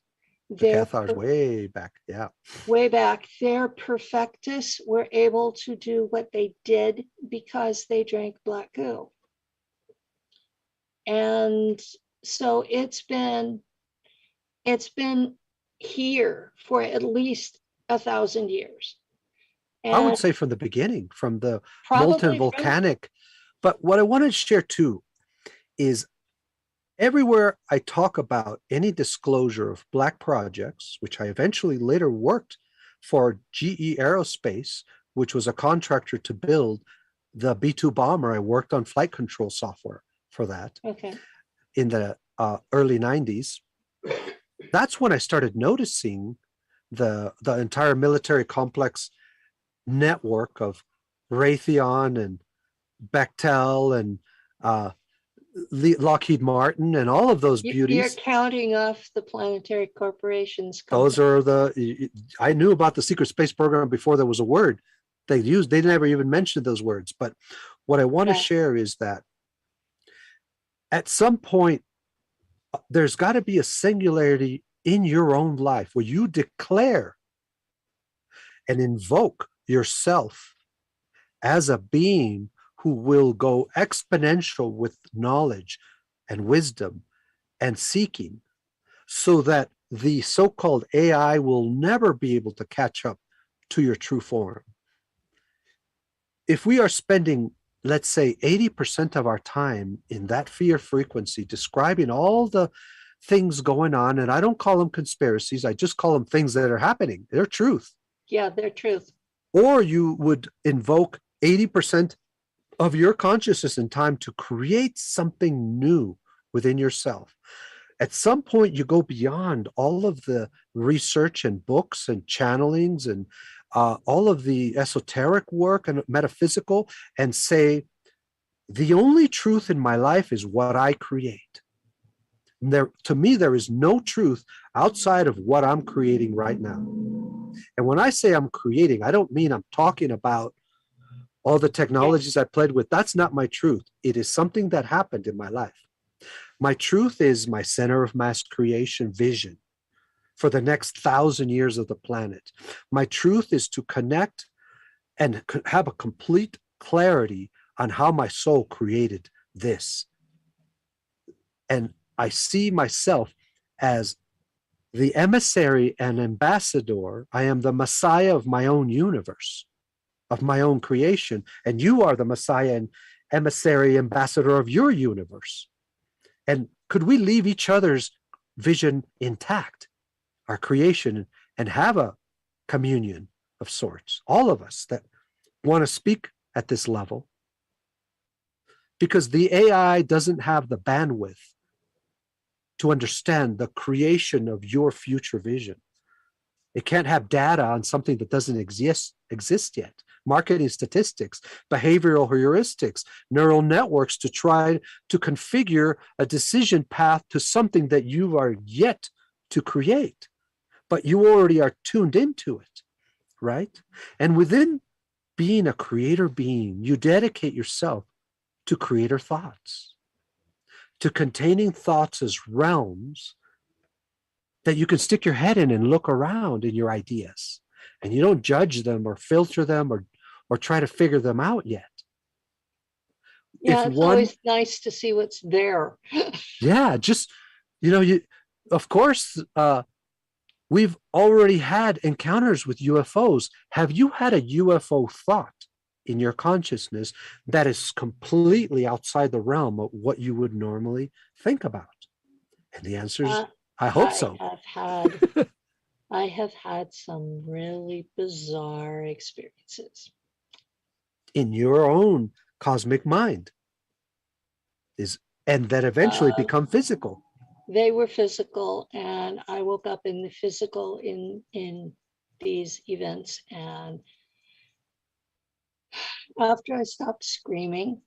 way back, yeah. Way back, their perfectus were able to do what they did because they drank black goo. And so it's been here for at least 1,000 years. And I would say from the beginning, from the molten volcanic. But what I want to share too is everywhere I talk about any disclosure of black projects, which I eventually later worked for GE Aerospace, which was a contractor to build the B-2 bomber. I worked on flight control software for that in the early 90s. That's when I started noticing the entire military complex network of Raytheon and Bechtel and Lockheed Martin and all of those beauties. You're counting off the planetary corporations. Those are I knew about the secret space program before there was a word they used. They never even mentioned those words. But what I want to share is that at some point, there's got to be a singularity in your own life where you declare and invoke yourself as a being who will go exponential with knowledge and wisdom and seeking so that the so-called AI will never be able to catch up to your true form. If we are spending, let's say, 80% of our time in that fear frequency, describing all the things going on, and I don't call them conspiracies, I just call them things that are happening, they're truth. Yeah, they're truth. Or you would invoke 80% of your consciousness and time to create something new within yourself. At some point, you go beyond all of the research and books and channelings and all of the esoteric work and metaphysical, and say, the only truth in my life is what I create. To me, there is no truth outside of what I'm creating right now. And when I say I'm creating, I don't mean I'm talking about all the technologies I played with. That's not my truth. It is something that happened in my life. My truth is my center of mass creation vision for the next 1,000 years of the planet. My truth is to connect and have a complete clarity on how my soul created this. And I see myself as the emissary and ambassador. I am the Messiah of my own universe, of my own creation. And you are the Messiah and emissary ambassador of your universe. And could we leave each other's vision intact, our creation, and have a communion of sorts, all of us that want to speak at this level? Because the AI doesn't have the bandwidth to understand the creation of your future vision. It can't have data on something that doesn't exist yet. Marketing statistics, behavioral heuristics, neural networks to try to configure a decision path to something that you are yet to create, but you already are tuned into it, right? And within being a creator being, you dedicate yourself to creator thoughts, to containing thoughts as realms that you can stick your head in and look around in your ideas. And you don't judge them or filter them or try to figure them out yet. Yeah, it's always nice to see what's there. Yeah, just, of course, we've already had encounters with UFOs. Have you had a UFO thought in your consciousness that is completely outside the realm of what you would normally think about? And the answer is, I hope so. I have had some really bizarre experiences. In your own cosmic mind, and that eventually become physical. They were physical, and I woke up in the physical in these events. And after I stopped screaming,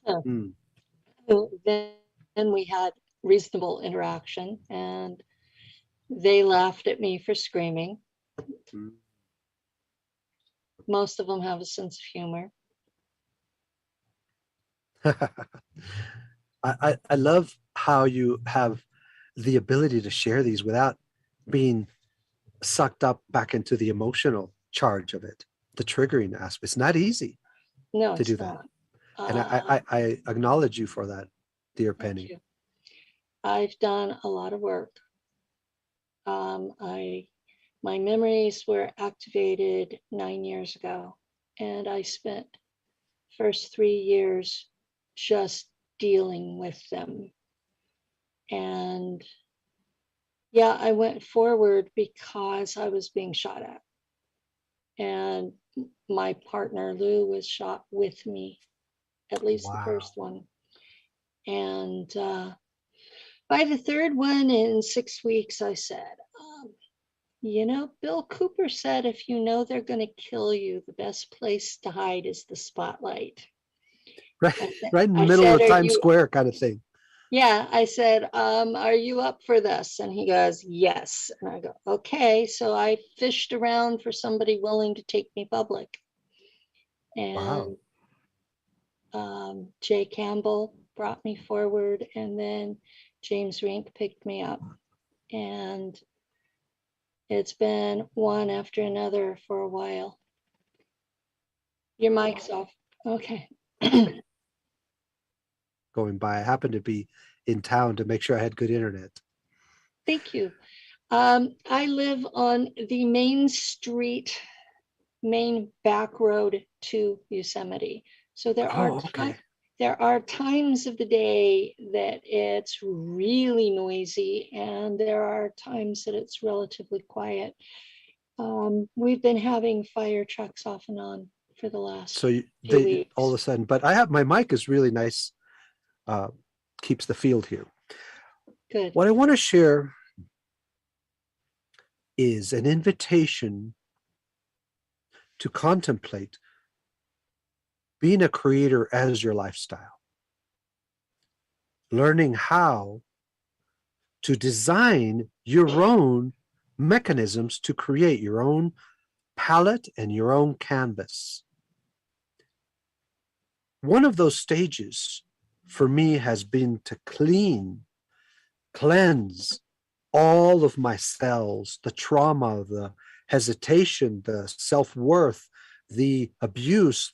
then we had reasonable interaction, and they laughed at me for screaming. Most of them have a sense of humor. I love how you have the ability to share these without being sucked up back into the emotional charge of it, the triggering aspect. It's not easy to do that. And I acknowledge you for that, dear Penny. I've done a lot of work. My memories were activated 9 years ago, and I spent first 3 years just dealing with them. And yeah, I went forward because I was being shot at. And my partner Lou was shot with me, at least the first one. And by the third one in 6 weeks, I said, Bill Cooper said, if you know they're going to kill you, the best place to hide is the spotlight. Right in the middle of Times Square kind of thing. Yeah, I said, are you up for this? And he goes, yes. And I go, okay. So I fished around for somebody willing to take me public. And Jay Campbell brought me forward, and then James Rink picked me up. And it's been one after another for a while. Your mic's off. Okay. Going by. I happened to be in town to make sure I had good internet. Thank you. I live on the main back road to Yosemite. So Oh, okay. there are times of the day that it's really noisy, and there are times that it's relatively quiet. We've been having fire trucks off and on for the last So few they all of weeks. a sudden, but I have my mic is really nice, uh, keeps the field here. Good. What I want to share is an invitation to contemplate being a creator as your lifestyle, learning how to design your own mechanisms to create your own palette and your own canvas. One of those stages for me has been to cleanse all of my cells, the trauma, the hesitation, the self-worth, the abuse,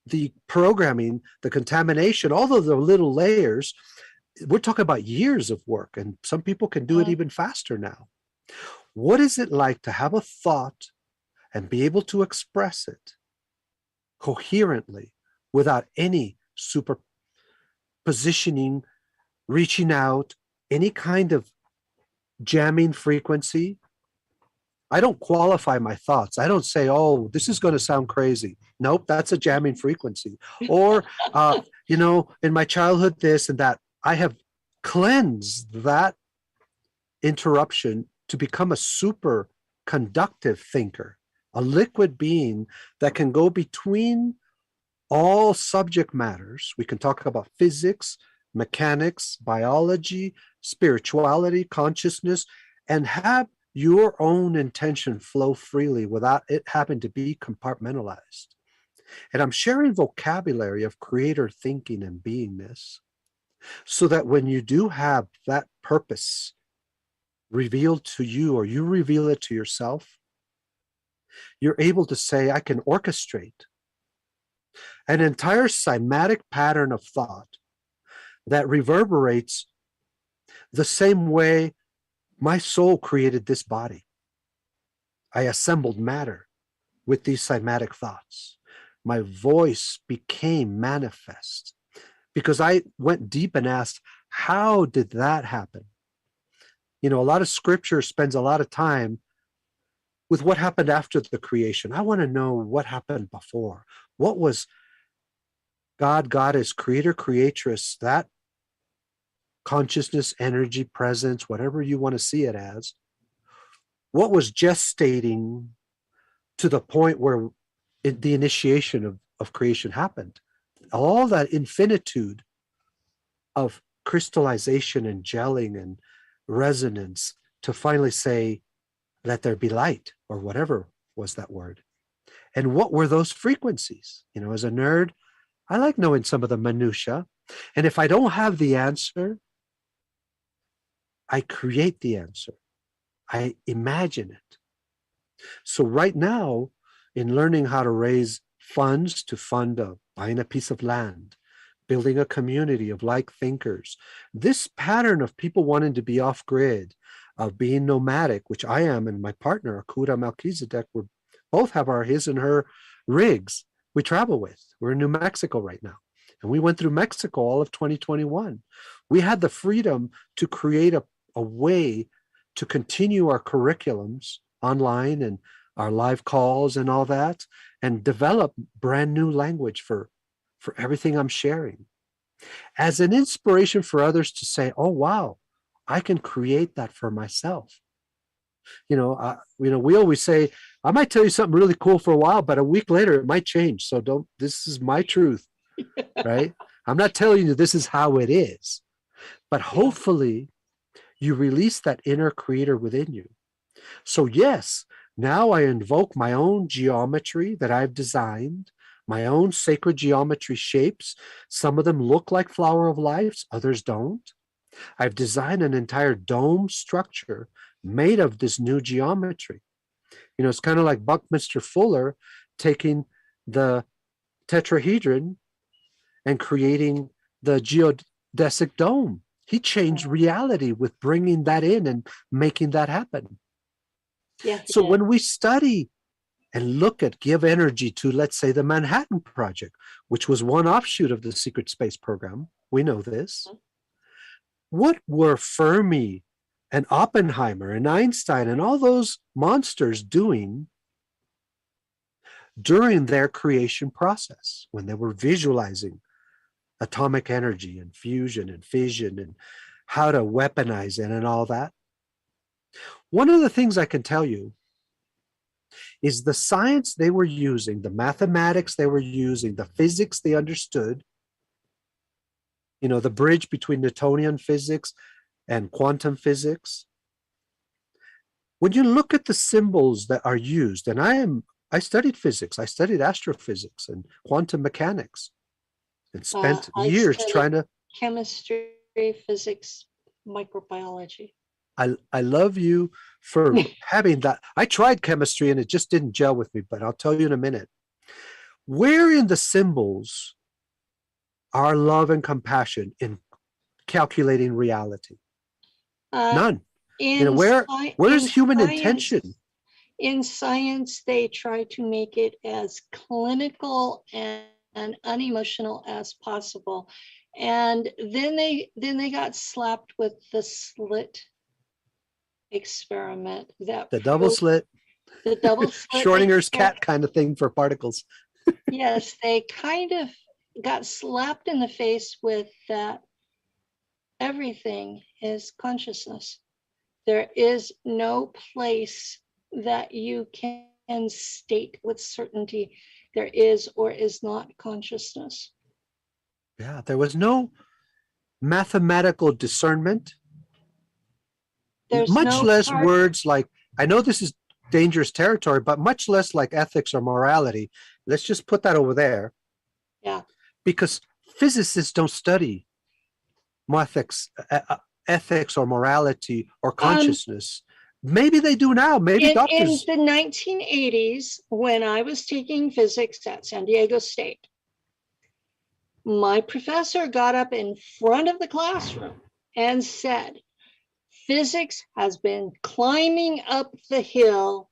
the programming, the contamination, all of the little layers. We're talking about years of work, and some people can do it even faster now. What is it like to have a thought and be able to express it coherently without any superpositioning, reaching out, any kind of jamming frequency? I don't qualify my thoughts. I don't say, oh, this is going to sound crazy. Nope, that's a jamming frequency. Or, in my childhood, this and that. I have cleansed that interruption to become a super conductive thinker, a liquid being that can go between all subject matters. We can talk about physics, mechanics, biology, spirituality, consciousness, and have your own intention flow freely without it having to be compartmentalized. And I'm sharing vocabulary of creator thinking and beingness so that when you do have that purpose revealed to you, or you reveal it to yourself, you're able to say, I can orchestrate an entire cymatic pattern of thought that reverberates the same way my soul created this body. I assembled matter with these cymatic thoughts. My voice became manifest because I went deep and asked, how did that happen? A lot of scripture spends a lot of time with what happened after the creation. I want to know what happened before. What was God, Goddess, creator, creatress, that consciousness, energy, presence, whatever you want to see it as, what was gestating to the point where the initiation of creation happened? All that infinitude of crystallization and gelling and resonance to finally say, let there be light, or whatever was that word. And what were those frequencies? As a nerd, I like knowing some of the minutia. And if I don't have the answer, I create the answer. I imagine it. So right now, in learning how to raise funds to fund buying a piece of land, building a community of like thinkers, this pattern of people wanting to be off grid, of being nomadic, which I am, and my partner, Akuda Melchizedek, we both have his and her rigs we travel with. We're in New Mexico right now. And we went through Mexico all of 2021. We had the freedom to create a way to continue our curriculums online and our live calls and all that, and develop brand new language for everything I'm sharing as an inspiration for others to say, oh, wow, I can create that for myself. We always say, I might tell you something really cool for a while, but a week later it might change. So this is my truth, right? I'm not telling you this is how it is, but hopefully you release that inner creator within you. So yes, now I invoke my own geometry that I've designed, my own sacred geometry shapes. Some of them look like flower of lives, others don't. I've designed an entire dome structure made of this new geometry. It's kind of like Buckminster Fuller taking the tetrahedron and creating the geodesic dome. He changed reality with bringing that in and making that happen. Yeah. So when we study and look at, give energy to, let's say, the Manhattan Project, which was one offshoot of the secret space program, we know this. What were Fermi and Oppenheimer and Einstein and all those monsters doing during their creation process when they were visualizing atomic energy and fusion and fission and how to weaponize it and all that? One of the things I can tell you is the science they were using, the mathematics they were using, the physics they understood, you know, the bridge between Newtonian physics and quantum physics. When you look at the symbols that are used, and I studied physics, I studied astrophysics and quantum mechanics, and spent years trying to chemistry, physics, microbiology. I love you for having that. I tried chemistry and it just didn't gel with me, but I'll tell you in a minute. Where in the symbols are love and compassion in calculating reality? None. You know, where is human intention? In science, they try to make it as clinical and unemotional as possible. And then they got slapped with the slit experiment, that the double slit Schrodinger's cat kind of thing for particles. Yes, they kind of got slapped in the face with that. Everything is consciousness. There is no place that you can state with certainty there is or is not consciousness. Yeah, there was no mathematical discernment. There's much less words like, I know this is dangerous territory, but much less like ethics or morality. Let's just put that over there. Yeah. Because physicists don't study ethics or morality or consciousness. Maybe they do now. Maybe doctors. In the 1980s, when I was taking physics at San Diego State, my professor got up in front of the classroom and said, physics has been climbing up the hill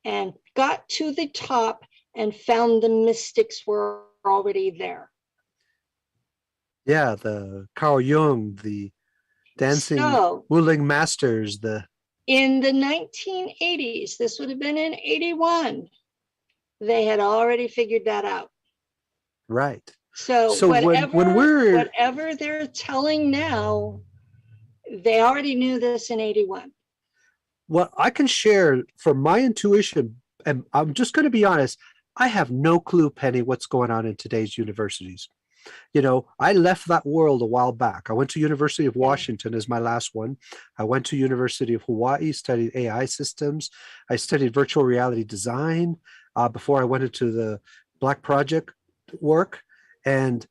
and got to the top and found the mystics were already there. Yeah, the Carl Jung, the dancing ruling masters. In the 1980s, this would have been in 81, they had already figured that out. Right. So whatever they're telling now, they already knew this in 81. Well, I can share from my intuition, and I'm just going to be honest, I have no clue, Penny, what's going on in today's universities. You know, I left that world a while back. I went to University of Washington as my last one. I went to University of Hawaii, studied AI systems. I studied virtual reality design before I went into the Black Project work. And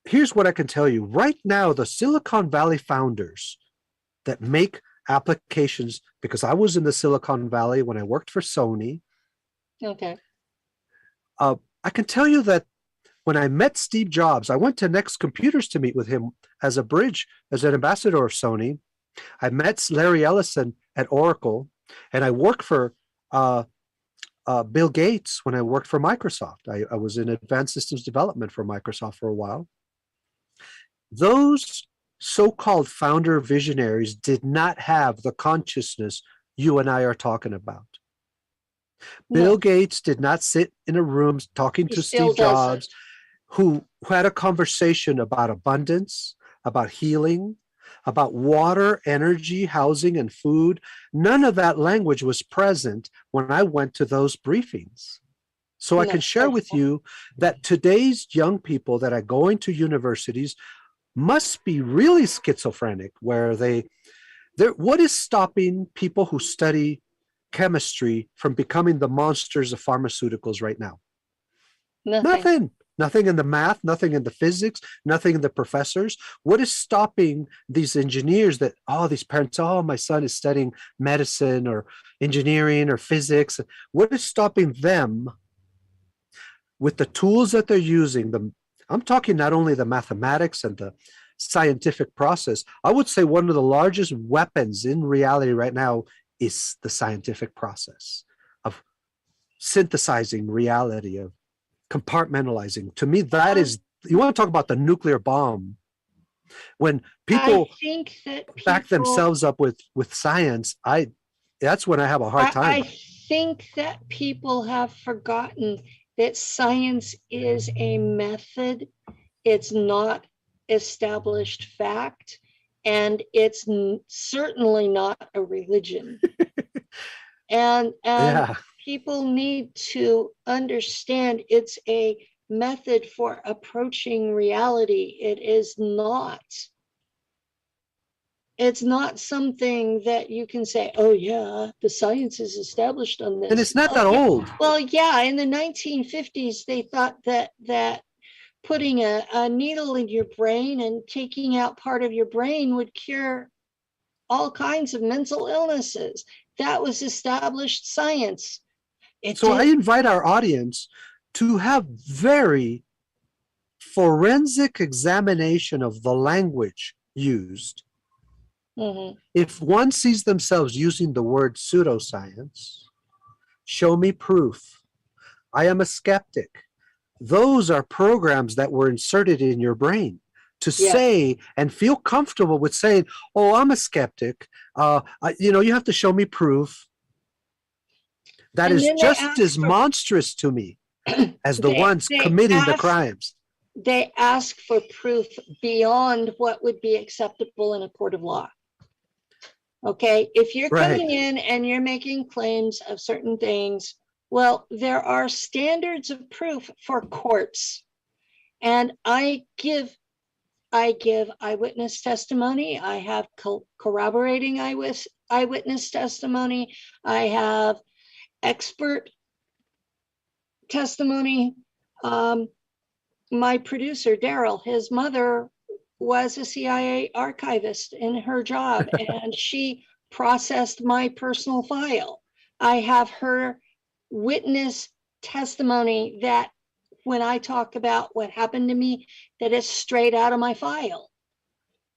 here's what I can tell you. Right now, the Silicon Valley founders that make applications, because I was in the Silicon Valley when I worked for Sony. Okay. I can tell you that when I met Steve Jobs, I went to Next Computers to meet with him as a bridge, as an ambassador of Sony. I met Larry Ellison at Oracle, and I worked for Bill Gates when I worked for Microsoft. I was in advanced systems development for Microsoft for a while. Those so-called founder visionaries did not have the consciousness you and I are talking about. No. Bill Gates did not sit in a room talking to Steve Jobs, who had a conversation about abundance, about healing, about water, energy, housing, and food. None of that language was present when I went to those briefings. So I can share with you that today's young people that are going to universities must be really schizophrenic, where what is stopping people who study chemistry from becoming the monsters of pharmaceuticals right now? Nothing. Nothing in the math, nothing in the physics, nothing in the professors. What is stopping these engineers these parents, my son is studying medicine or engineering or physics. What is stopping them with the tools that they're using? I'm talking not only the mathematics and the scientific process. I would say one of the largest weapons in reality right now is the scientific process of synthesizing reality, of compartmentalizing. To me, that is, you want to talk about the nuclear bomb. When people I think that back people, themselves up with science, that's when I have a hard time. I think that people have forgotten that science is a method. It's not established fact, and it's certainly not a religion. and Yeah. people need to understand it's a method for approaching reality. It's not something that you can say, oh yeah, the science is established on this. And it's not that yeah. old. Well, yeah, in the 1950s, they thought that putting a needle in your brain and taking out part of your brain would cure all kinds of mental illnesses. That was established science. So I invite our audience to have very forensic examination of the language used. Mm-hmm. If one sees themselves using the word pseudoscience, show me proof. I am a skeptic. Those are programs that were inserted in your brain to say and feel comfortable with saying, oh, I'm a skeptic. You have to show me proof. That is just as monstrous to me as the ones committing the crimes. They ask for proof beyond what would be acceptable in a court of law. Okay, if you're coming in and you're making claims of certain things, well, there are standards of proof for courts. And I give eyewitness testimony. I have corroborating eyewitness testimony. I have expert testimony. My producer, Daryl, his mother was a CIA archivist in her job, and she processed my personal file. I have her witness testimony that when I talk about what happened to me, that is straight out of my file.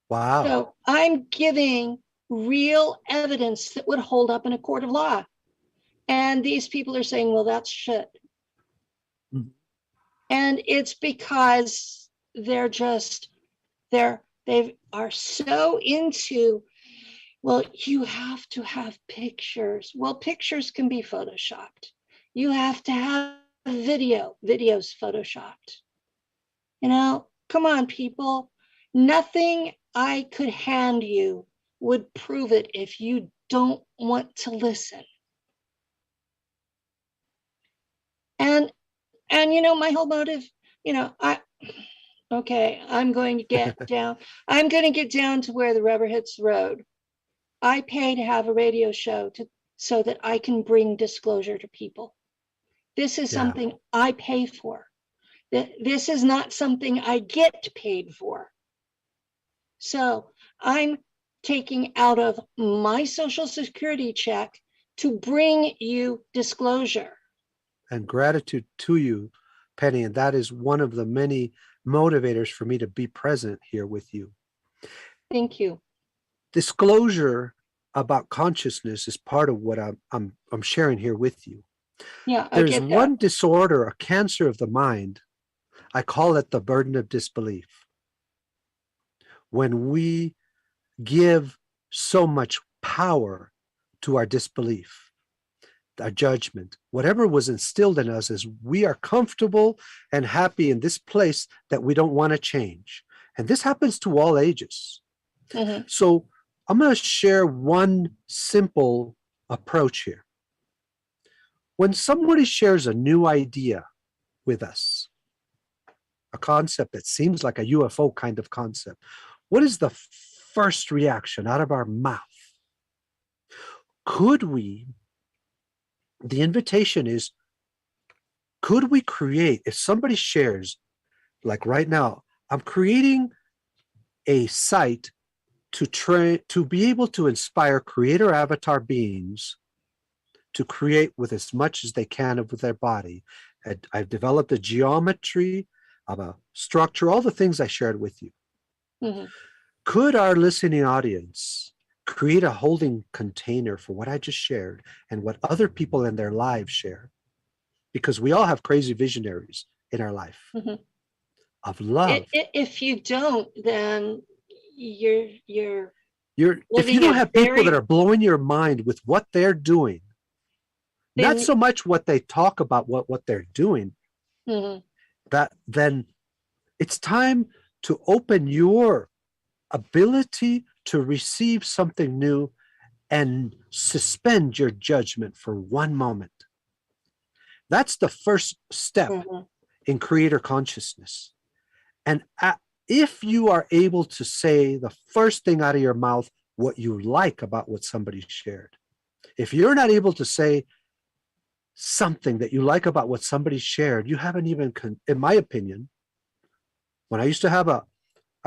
Wow. So I'm giving real evidence that would hold up in a court of law. And these people are saying, well, that's shit. Mm-hmm. And it's because they are so into, well, you have to have pictures. Well, pictures can be photoshopped. You have to have videos photoshopped. Come on, people. Nothing I could hand you would prove it if you don't want to listen. And my whole motive, I'm going to get down. I'm going to get down to where the rubber hits the road. I pay to have a radio show so that I can bring disclosure to people. This is something I pay for. This is not something I get paid for. So I'm taking out of my Social Security check to bring you disclosure. And gratitude to you, Penny. And that is one of the many motivators for me to be present here with you. Thank you. Disclosure about consciousness is part of what I'm sharing here with you. Yeah, there's one disorder, a cancer of the mind. I call it the burden of disbelief. When we give so much power to our disbelief, our judgment, whatever was instilled in us, is we are comfortable and happy in this place that we don't want to change. And this happens to all ages. Mm-hmm. So I'm going to share one simple approach here. When somebody shares a new idea with us, a concept that seems like a UFO kind of concept, what is the first reaction out of our mouth? The invitation is, could we create, if somebody shares, like right now, I'm creating a site to be able to inspire creator avatar beings to create with as much as they can of their body. I've developed a geometry of a structure, all the things I shared with you. Mhm. Could our listening audience create a holding container for what I just shared and what other people in their lives share? Because we all have crazy visionaries in our life Mhm. of love. If you don't, then you're If you living don't a have people that very are blowing your mind with what they're doing, not then so much what they talk about, what they're doing, mhm. that then it's time to open your ability to receive something new and suspend your judgment for one moment. That's the first step Mhm. in creator consciousness. And if you are able to say the first thing out of your mouth, what you like about what somebody shared, if you're not able to say something that you like about what somebody shared, you haven't even, in my opinion, when I used to have a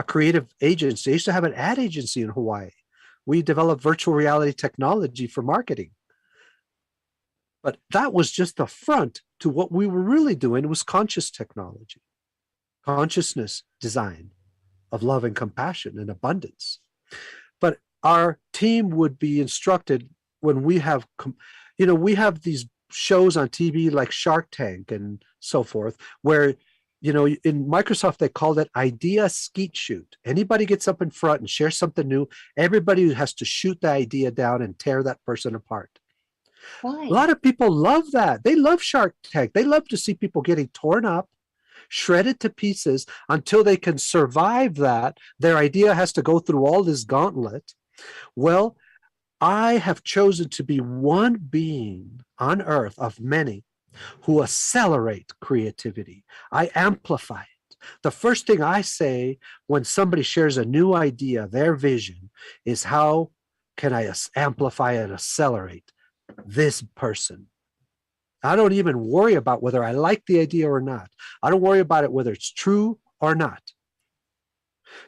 creative agency, I used to have an ad agency in Hawaii. We developed virtual reality technology for marketing. But that was just the front to what we were really doing. It was conscious technology, consciousness design of love and compassion and abundance. But our team would be instructed when we have, we have these shows on TV like Shark Tank and so forth, where, in Microsoft, they called it idea skeet shoot. Anybody gets up in front and shares something new, everybody has to shoot the idea down and tear that person apart. A Why? lot of people love that. They love Shark Tank. They love to see people getting torn up, shredded to pieces until they can survive that. Their idea has to go through all this gauntlet. Well, I have chosen to be one being on earth of many who accelerate creativity. I amplify it. The first thing I say when somebody shares a new idea, their vision, is how can I amplify and accelerate this person? I don't even worry about whether I like the idea or not. I don't worry about it whether it's true or not,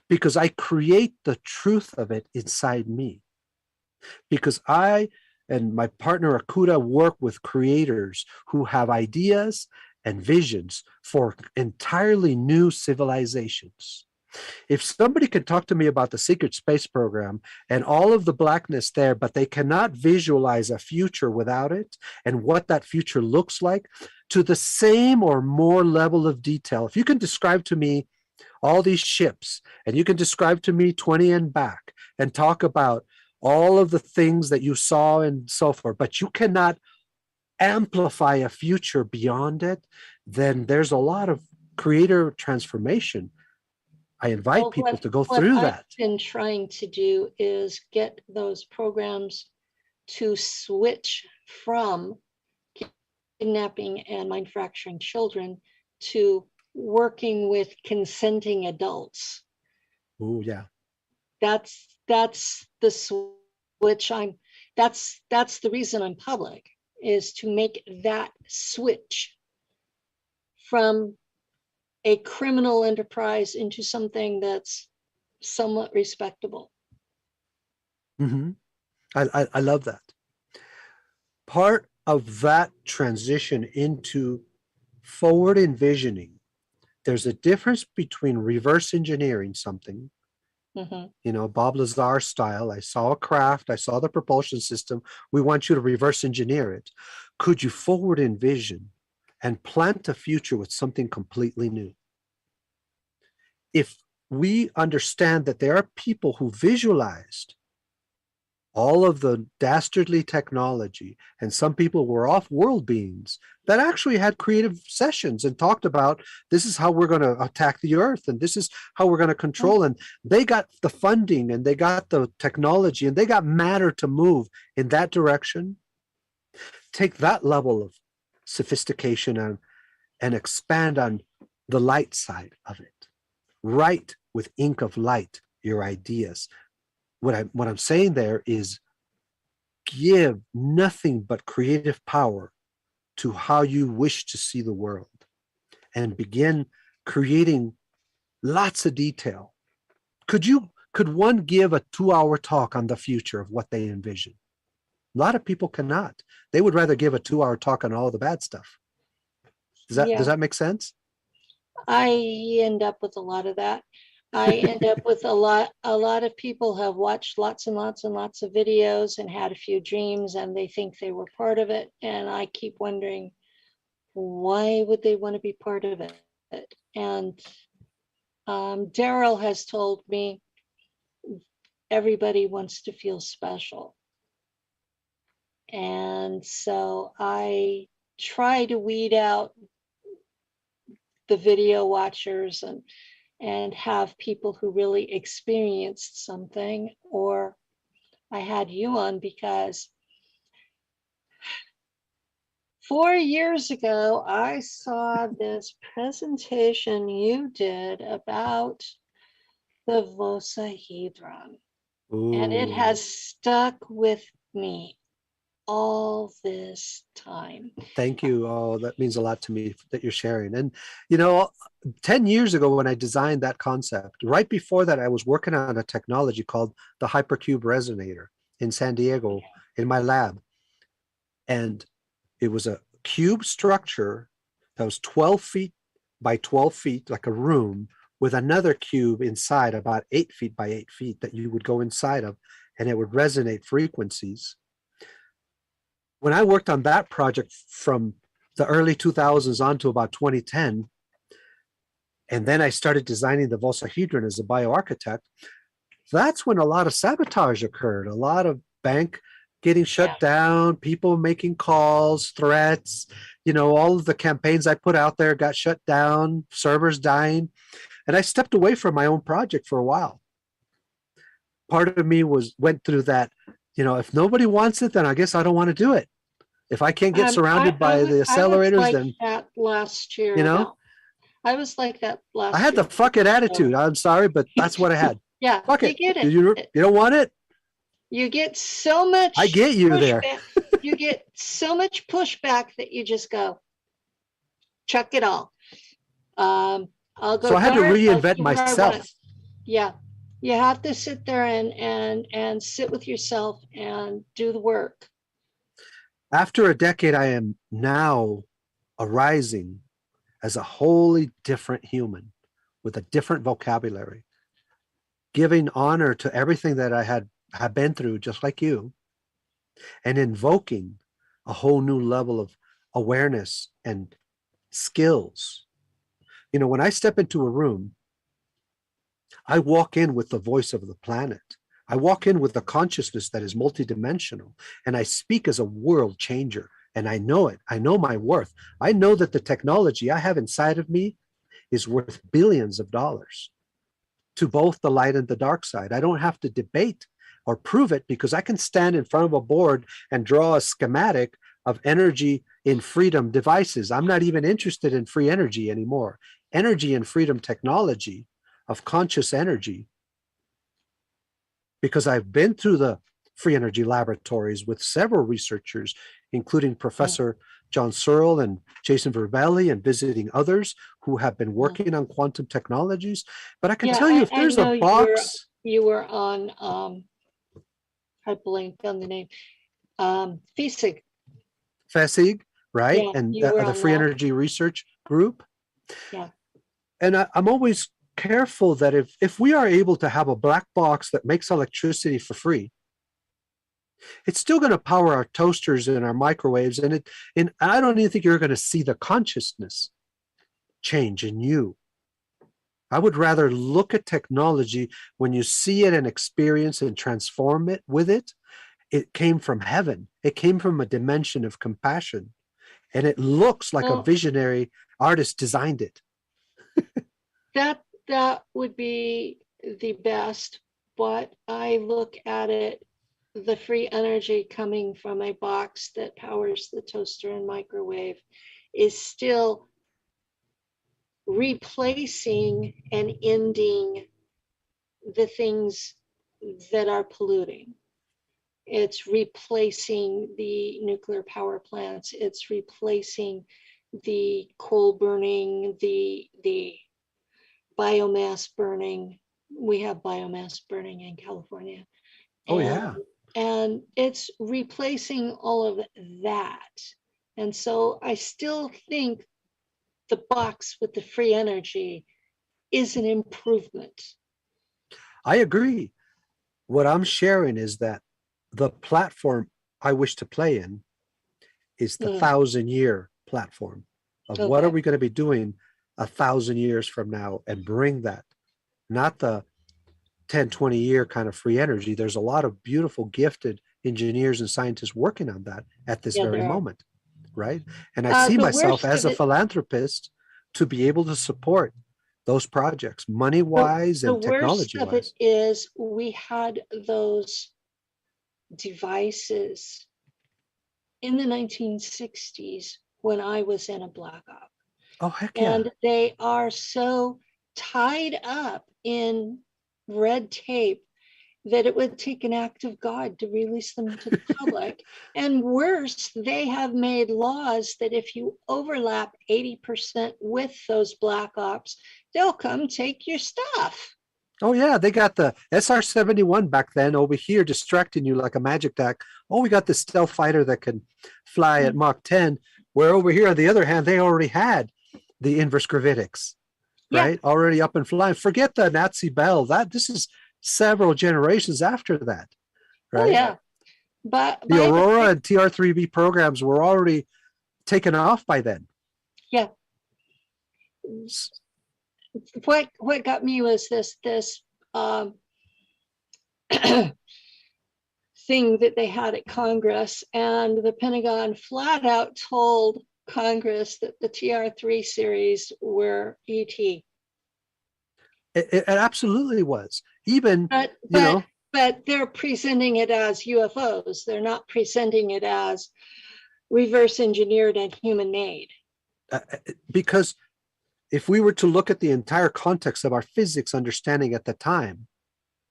because I create the truth of it inside me. Because I and my partner Akuda work with creators who have ideas and visions for entirely new civilizations. If somebody can talk to me about the secret space program and all of the blackness there, but they cannot visualize a future without it and what that future looks like to the same or more level of detail, if you can describe to me all these ships and you can describe to me 20 and back and talk about all of the things that you saw and so forth, but you cannot amplify a future beyond it, then there's a lot of creator transformation. I invite Well, people to go what through I've that. been trying to do is get those programs to switch from kidnapping and mind fracturing children to working with consenting adults. Oh, yeah. That's the switch that's the reason I'm public, is to make that switch from a criminal enterprise into something that's somewhat respectable. Mm-hmm. I love that. Part of that transition into forward envisioning, there's a difference between reverse engineering something, Mhm. Bob Lazar style. I saw a craft, I saw the propulsion system. We want you to reverse engineer it. Could you forward envision and plant a future with something completely new? If we understand that there are people who visualized all of the dastardly technology, and some people were off-world beings that actually had creative sessions and talked about this is how we're going to attack the earth and this is how we're going to control, and they got the funding and they got the technology and they got matter to move in that direction. Take that level of sophistication and expand on the light side of it. Write with ink of light your ideas. What I'm saying there is give nothing but creative power to how you wish to see the world and begin creating lots of detail. Could one give a 2-hour talk on the future of what they envision? A lot of people cannot. They would rather give a 2-hour talk on all the bad stuff. Does Yeah, that make sense? I end up with a lot of that. I end up with a lot of people have watched lots and lots and lots of videos and had a few dreams and they think they were part of it. And I keep wondering, why would they want to be part of it? And Daryl has told me everybody wants to feel special. And so I try to weed out the video watchers and have people who really experienced something. Or I had you on because 4 years ago, I saw this presentation you did about the Vocahedron, and it Ooh, has stuck with me all this time. thank you. Oh, that means a lot to me that you're sharing. And, you know, 10 years ago when I designed that concept, right before that, I was working on a technology called the hypercube resonator in San Diego in my lab. And it was a cube structure that was 12 feet by 12 feet, like a room, with another cube inside about 8 feet by 8 feet that you would go inside of, and it would resonate frequencies. When I worked on that project from the early 2000s on to about 2010, and then I started designing the Vocahedron as a bioarchitect, that's when a lot of sabotage occurred, a lot of bank getting shut down, people making calls, threats, you know, all of the campaigns I put out there got shut down, servers dying. And I stepped away from my own project for a while. Part of me went through that, you know, if nobody wants it, then I guess I don't want to do it. If I can't get surrounded by the I was accelerators, like then, that last year. you know, I was like that last I had year. the fuck it attitude. I'm sorry, but that's what I had. Yeah, Fuck you it. get it. You don't want it? You get so much I get you there. You get so much pushback that you just go, chuck it all. I'll go. So I had to dark, reinvent myself. Yeah, you have to sit there and sit with yourself and do the work. After a decade, I am now arising as a wholly different human with a different vocabulary, giving honor to everything that I had been through, just like you, and invoking a whole new level of awareness and skills. You know, when I step into a room, I walk in with the voice of the planet. I walk in with a consciousness that is multidimensional, and I speak as a world changer. And I know it. I know my worth. I know that the technology I have inside of me is worth billions of dollars to both the light and the dark side. I don't have to debate or prove it because I can stand in front of a board and draw a schematic of energy in freedom devices. I'm not even interested in free energy anymore. Energy and freedom technology of conscious energy, because I've been through the free energy laboratories with several researchers, including Professor John Searle and Jason Verbelli, and visiting others who have been working on quantum technologies. But I can tell you, if there's a box. You were on, I blanked on the name, FESIG. FESIG, right? Yeah, and the Free Energy Research Group. Yeah. And I'm always careful that if we are able to have a black box that makes electricity for free, it's still going to power our toasters and our microwaves. And I don't even think you're going to see the consciousness change in you. I would rather look at technology when you see it and experience and transform it with it. It came from heaven. It came from a dimension of compassion. And it looks like a visionary artist designed it. That would be the best, but I look at it, the free energy coming from a box that powers the toaster and microwave is still replacing and ending the things that are polluting. It's replacing the nuclear power plants. It's replacing the coal burning, the biomass burning. We have biomass burning in California. Oh, yeah. And it's replacing all of that. And so I still think the box with the free energy is an improvement. I agree. What I'm sharing is that the platform I wish to play in is the 1,000-year platform of what are Okay. we going to be doing 1,000 years from now, and bring that, not the 10, 20-year kind of free energy. There's a lot of beautiful, gifted engineers and scientists working on that at this Yeah, very there are. moment, right? And I see The myself worst as of a it, philanthropist to be able to support those projects, money the, wise the and worst technology of it wise. is we had those devices in the 1960s when I was in a black op. Oh, heck yeah. And they are so tied up in red tape that it would take an act of God to release them to the public. And worse, they have made laws that if you overlap 80% with those black ops, they'll come take your stuff. Oh, yeah. They got the SR-71 back then over here distracting you like a magic tack. Oh, we got the stealth fighter that can fly at Mach 10, where over here, on the other hand, they already had the inverse gravitics, Yeah. right? Already up and flying. Forget the Nazi Bell. This is several generations after that, Oh, right? yeah. But The by Aurora and TR-3B programs were already taken off by then. yeah. What got me was this um, thing that they had at Congress, and the Pentagon flat out told Congress that the TR-3 series were ET. It absolutely was. Even, But they're presenting it as UFOs. They're not presenting it as reverse engineered and human made. Because if we were to look at the entire context of our physics understanding at the time,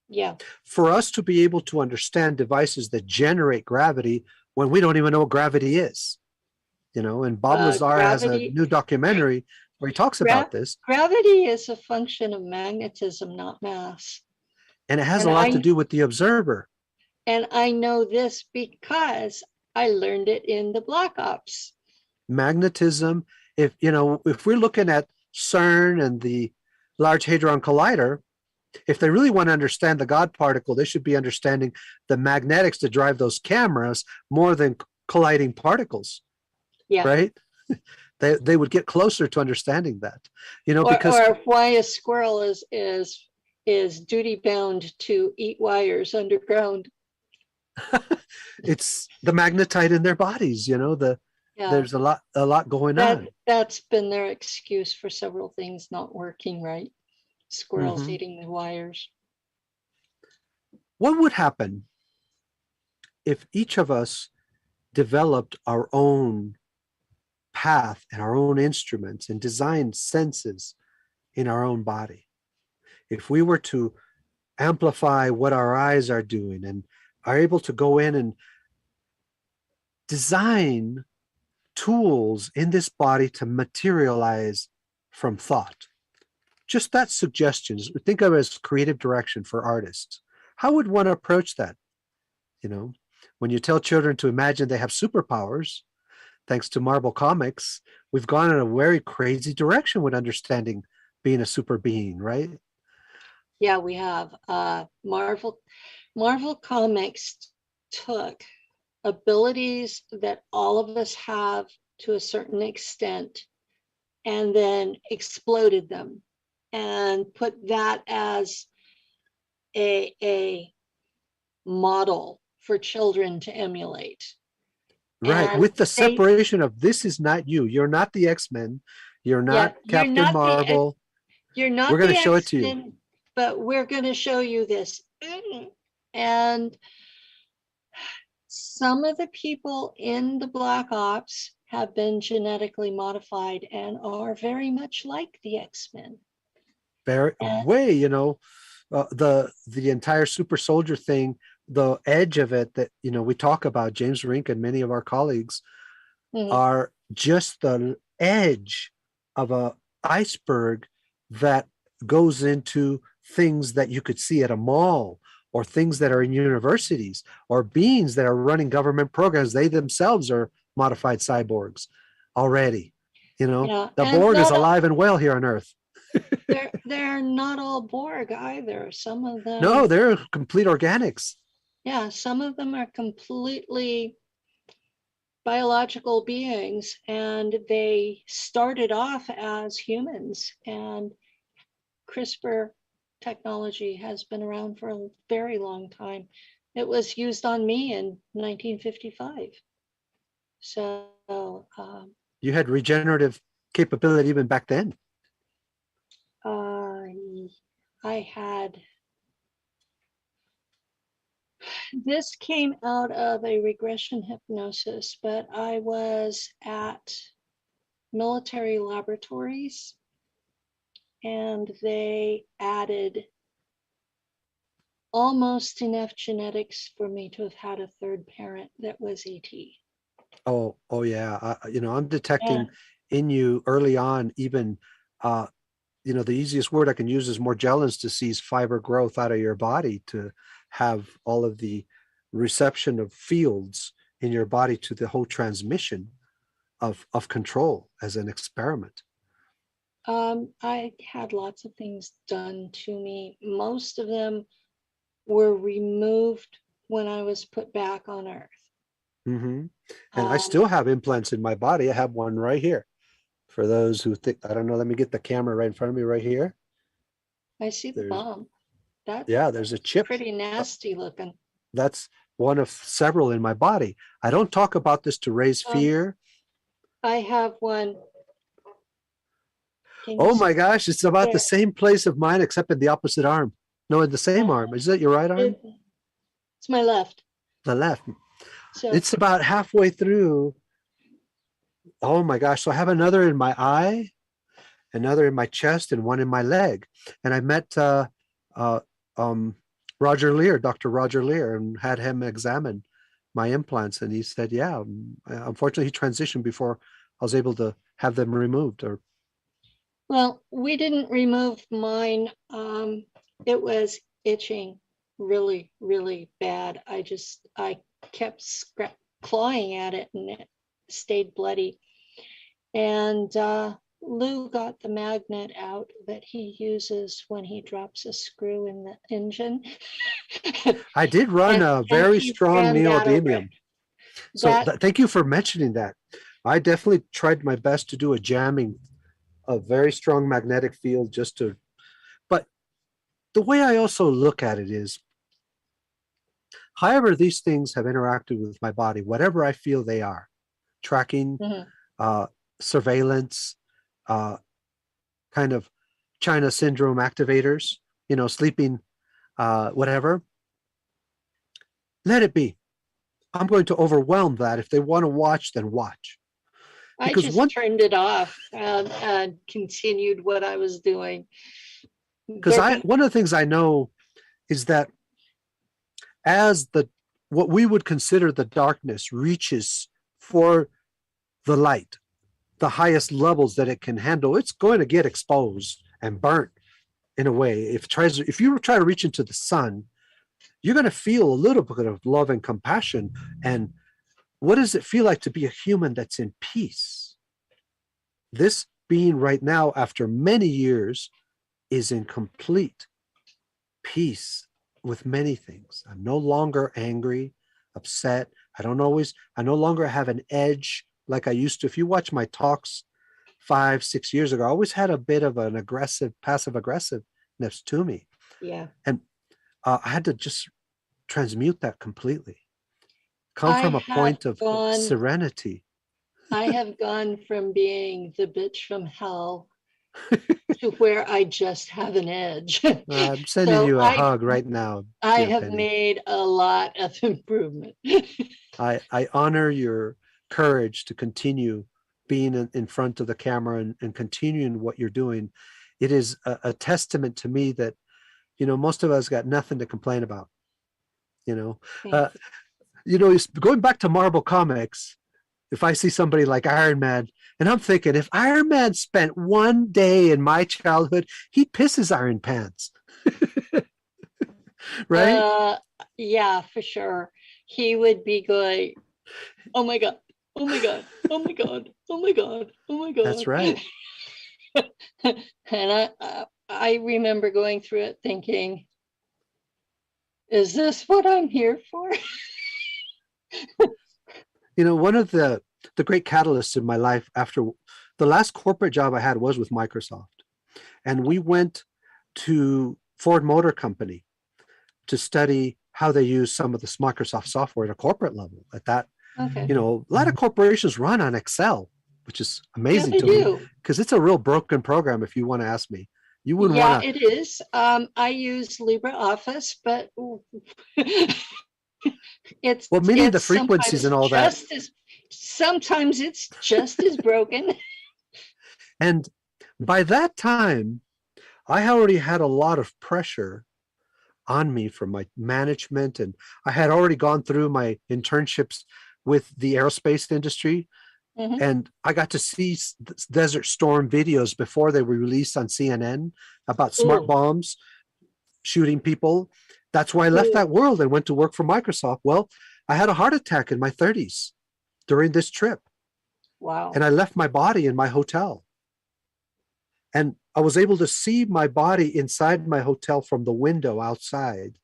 yeah, for us to be able to understand devices that generate gravity when we don't even know what gravity is, and Bob Lazar has a new documentary where he talks about this. Gravity is a function of magnetism, not mass. And it has a lot to do with the observer. And I know this because I learned it in the Black Ops. Magnetism, if we're looking at CERN and the Large Hadron Collider, if they really want to understand the God particle, they should be understanding the magnetics to drive those cameras more than colliding particles. Yeah. Right? They would get closer to understanding that. Because or why a squirrel is duty bound to eat wires underground. It's the magnetite in their bodies, there's a lot going on. That's been their excuse for several things not working right. Squirrels eating the wires. What would happen if each of us developed our own path and our own instruments and designed senses in our own body? If we were to amplify what our eyes are doing and are able to go in and design tools in this body to materialize from thought. Just that suggestions. Think of it as creative direction for artists. How would one approach that? When you tell children to imagine they have superpowers, thanks to Marvel Comics, we've gone in a very crazy direction with understanding being a super being, right? Yeah, we have. Marvel Comics took abilities that all of us have to a certain extent and then exploded them and put that as a model for children to emulate. Right, and with the separation of this is not you. You're not the X-Men. You're not Captain Marvel. You're not. We're going to show it to you. But we're going to show you this. And some of the people in the Black Ops have been genetically modified and are very much like the X-Men. The entire super soldier thing, the edge of it that we talk about, James Rink and many of our colleagues are just the edge of a iceberg that goes into things that you could see at a mall, or things that are in universities, or beings that are running government programs. They themselves are modified cyborgs already. The Borg is alive and well here on Earth. they're not all Borg either. Some of them, No, they're complete organics. yeah, some of them are completely biological beings, and they started off as humans. And CRISPR technology has been around for a very long time. It was used on me in 1955. So You had regenerative capability even back then. I had, this came out of a regression hypnosis, but I was at military laboratories and they added almost enough genetics for me to have had a third parent that was ET. Oh yeah. I'm detecting Yeah. in you early on, even, the easiest word I can use is Morgellons disease, fiber growth out of your body to have all of the reception of fields in your body to the whole transmission of control as an experiment. I had lots of things done to me. Most of them were removed when I was put back on Earth. Mm-hmm. And I still have implants in my body. I have one right here. For those who think, I don't know, let me get the camera right in front of me right here. I see the bomb. There's a chip. Pretty nasty looking. That's one of several in my body. I don't talk about this to raise fear. I have one. Oh my gosh, it's about the same place of mine, except in the opposite arm. No, in the same arm. Is that your right arm? It's my left. The left. So it's about halfway through. Oh my gosh. So I have another in my eye, another in my chest, and one in my leg. And I met Roger Lear, Dr. Roger Lear, and had him examine my implants. And he said, yeah, unfortunately, he transitioned before I was able to have them removed. Well, we didn't remove mine. It was itching really, really bad. I kept clawing at it and it stayed bloody. And Lou got the magnet out that he uses when he drops a screw in the engine. I did run a very strong neodymium. So thank you for mentioning that. I definitely tried my best to do a jamming, a very strong magnetic field but the way I also look at it is, however these things have interacted with my body, whatever I feel they are, tracking, surveillance, kind of China syndrome activators, sleeping, whatever, let it be. I'm going to overwhelm that. If they want to watch, then watch. Because I just turned it off and continued what I was doing. Because one of the things I know is that as what we would consider the darkness reaches for the light, the highest levels that it can handle, it's going to get exposed and burnt in a way. If you try to reach into the sun, you're going to feel a little bit of love and compassion. And what does it feel like to be a human that's in peace? This being right now, after many years, is in complete peace with many things. I'm no longer angry, upset. I no longer have an edge like I used to. If you watch my talks 5-6 years ago, I always had a bit of an passive aggressiveness to me. Yeah. And I had to just transmute that completely. Come from a point of serenity. I have gone from being the bitch from hell to where I just have an edge. I'm sending you a hug right now. I have made a lot of improvement. I honor your courage to continue being in front of the camera and continuing what you're doing. It is a testament to me that, most of us got nothing to complain about. Going back to Marvel Comics, if I see somebody like Iron Man, and I'm thinking, if Iron Man spent one day in my childhood, he'd piss his iron pants. Right? Yeah, for sure. He would be going, oh my God, oh my God, oh my God, oh my God, oh my God. That's right. And I remember going through it thinking, is this what I'm here for? One of the great catalysts in my life after the last corporate job I had was with Microsoft. And we went to Ford Motor Company to study how they use some of this Microsoft software at a corporate level. At that, Okay. a lot of corporations run on Excel, which is amazing Yeah, to they me do. because it's a real broken program. If you want to ask me, you wouldn't Yeah, want to. it is. I use LibreOffice, but Well, meaning the it's frequencies sometimes and all that. sometimes it's just as broken. And by that time, I already had a lot of pressure on me from my management, and I had already gone through my internships with the aerospace industry, Mhm. and I got to see Desert Storm videos before they were released on CNN about smart Ooh, bombs shooting people. That's why I left ooh, that world and went to work for Microsoft. Well, I had a heart attack in my 30s during this trip, wow. and I left my body in my hotel. And I was able to see my body inside my hotel from the window outside.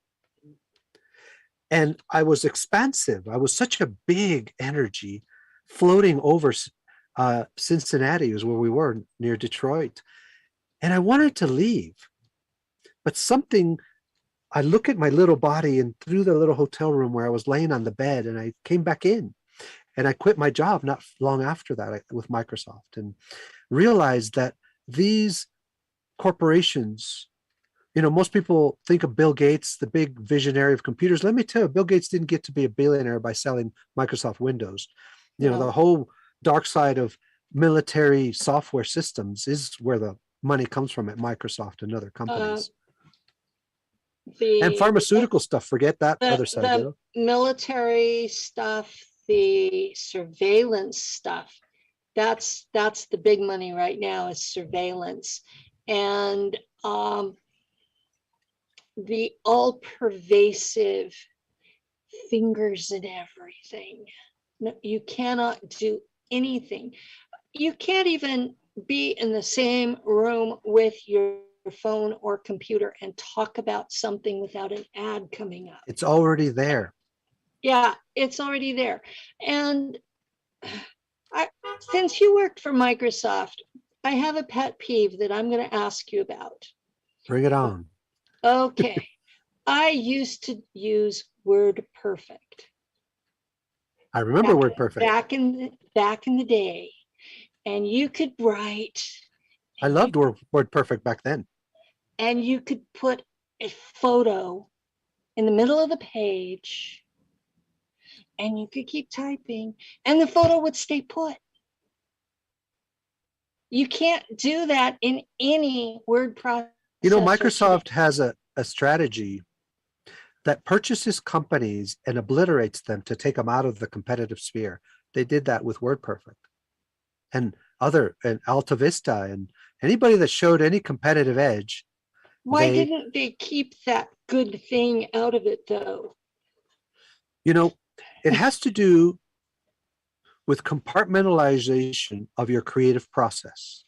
And I was expansive. I was such a big energy floating over Cincinnati, is where we were near Detroit. And I wanted to leave. But I look at my little body and through the little hotel room where I was laying on the bed, and I came back in and I quit my job not long after that with Microsoft, and realized that these corporations, most people think of Bill Gates, the big visionary of computers. Let me tell you, Bill Gates didn't get to be a billionaire by selling Microsoft Windows. The No. whole dark side of military software systems is where the money comes from at Microsoft and other Uh, companies. And the pharmaceutical stuff, forget that other side, the military stuff, the surveillance stuff, that's the big money right now, is surveillance. And the all pervasive fingers in everything. No, you cannot do anything. You can't even be in the same room with your phone or computer and talk about something without an ad coming up. It's already there. Yeah, it's already there. And I, since you worked for Microsoft, I have a pet peeve that I'm going to ask you about. Bring it on. Okay. I used to use Word Perfect I remember WordPerfect. back in the day, and you could write, I and loved WordPerfect back then. you could put a photo in the middle of the page, and you could keep typing, and the photo would stay put. You can't do that in any word processor today. Microsoft has a strategy that purchases companies and obliterates them to take them out of the competitive sphere. They did that with WordPerfect and Alta Vista, and anybody that showed any competitive edge. Why didn't they keep that good thing out of it, though? It has to do with compartmentalization of your creative process.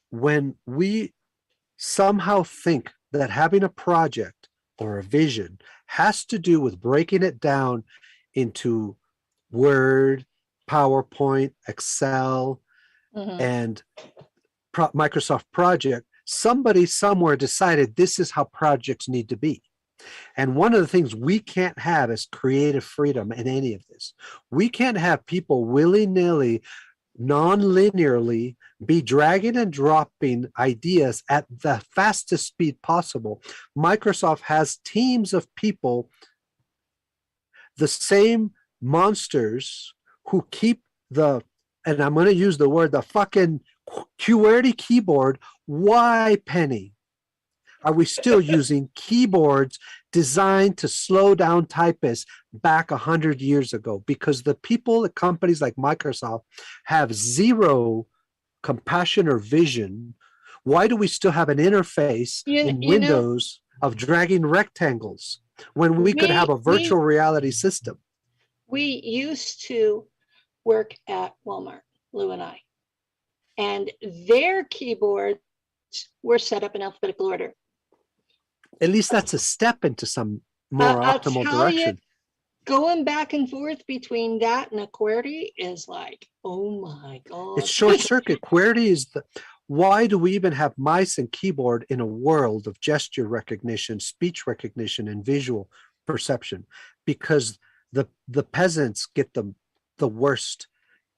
When we somehow think that having a project or a vision has to do with breaking it down into Word, PowerPoint, Excel, and Microsoft Project, somebody somewhere decided this is how projects need to be. And one of the things we can't have is creative freedom in any of this. We can't have people willy-nilly, non-linearly be dragging and dropping ideas at the fastest speed possible. Microsoft has teams of people, the same monsters who keep and I'm going to use the word, the fucking QWERTY keyboard. Why, Penny, are we still using keyboards designed to slow down typists back 100 years ago? Because the people at companies like Microsoft have zero compassion or vision. Why do we still have an interface in Windows of dragging rectangles when we could have a virtual reality system? We used to work at Walmart, Lou and I, and their keyboards were set up in alphabetical order. At least that's a step into some more I'll optimal tell you, direction. going back and forth between that and a QWERTY is like, oh my God. It's short circuit. QWERTY is why do we even have mice and keyboard in a world of gesture recognition, speech recognition, and visual perception? Because the peasants get the worst.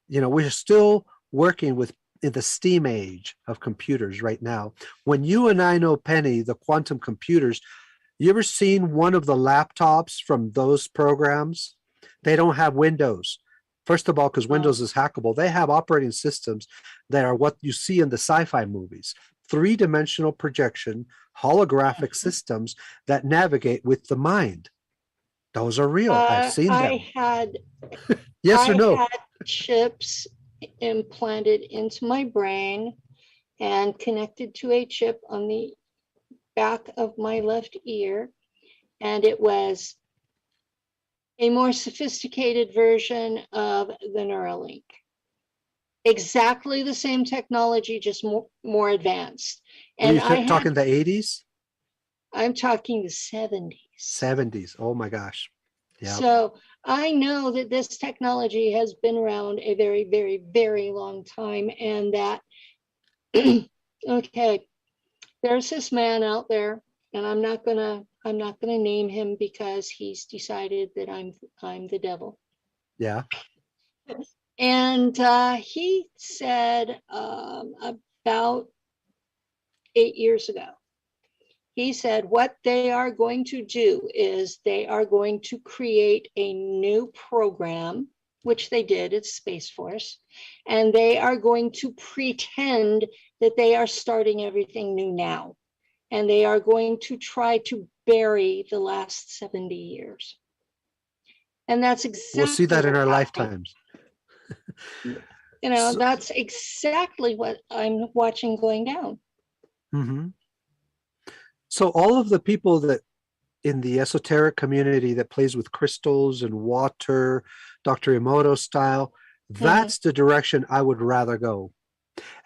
We're still working in the steam age of computers right now. When you and I know, Penny, the quantum computers, you ever seen one of the laptops from those programs? They don't have Windows. First of all, because Windows is hackable, they have operating systems that are what you see in the sci-fi movies. Three-dimensional projection, holographic systems that navigate with the mind. Those are real. I've seen them. Yes or no? I had chips implanted into my brain and connected to a chip on the back of my left ear. And it was a more sophisticated version of the Neuralink. Exactly the same technology, just more advanced. And Are you talking the 80s? I'm talking the 70s. 70s. Oh my gosh. Yeah. So I know that this technology has been around a very, very, very long time, and that okay, there's this man out there, and I'm not gonna name him because he's decided that I'm the devil. Yeah. And he said about 8 years ago, he said what they are going to do is they are going to create a new program, which they did at Space Force, and they are going to pretend that they are starting everything new now. And they are going to try to bury the last 70 years. And that's exactly we'll see that in our happening. lifetimes. That's exactly what I'm watching going down. Mm-hmm. So all of the people that in the esoteric community that plays with crystals and water, Dr. Emoto style, that's the direction I would rather go.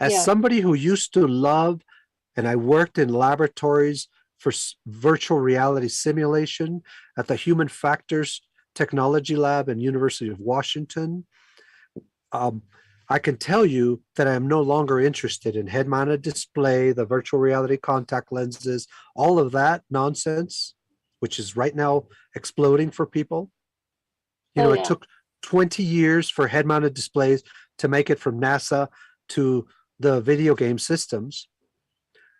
As somebody who used to love, and I worked in laboratories for virtual reality simulation at the Human Factors Technology Lab in University of Washington, I can tell you that I am no longer interested in head-mounted display, the virtual reality contact lenses, all of that nonsense, which is right now exploding for people. It took 20 years for head-mounted displays to make it from NASA to the video game systems.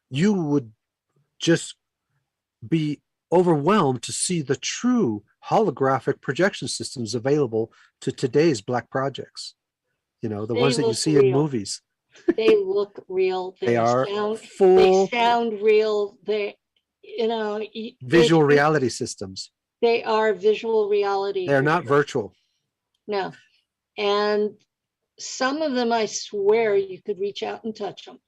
You would just be overwhelmed to see the true holographic projection systems available to today's black projects. The ones that you see in movies. They look real. They are full. They sound real. Visual reality systems. They are visual reality. They're not virtual. No. And some of them, I swear, you could reach out and touch them.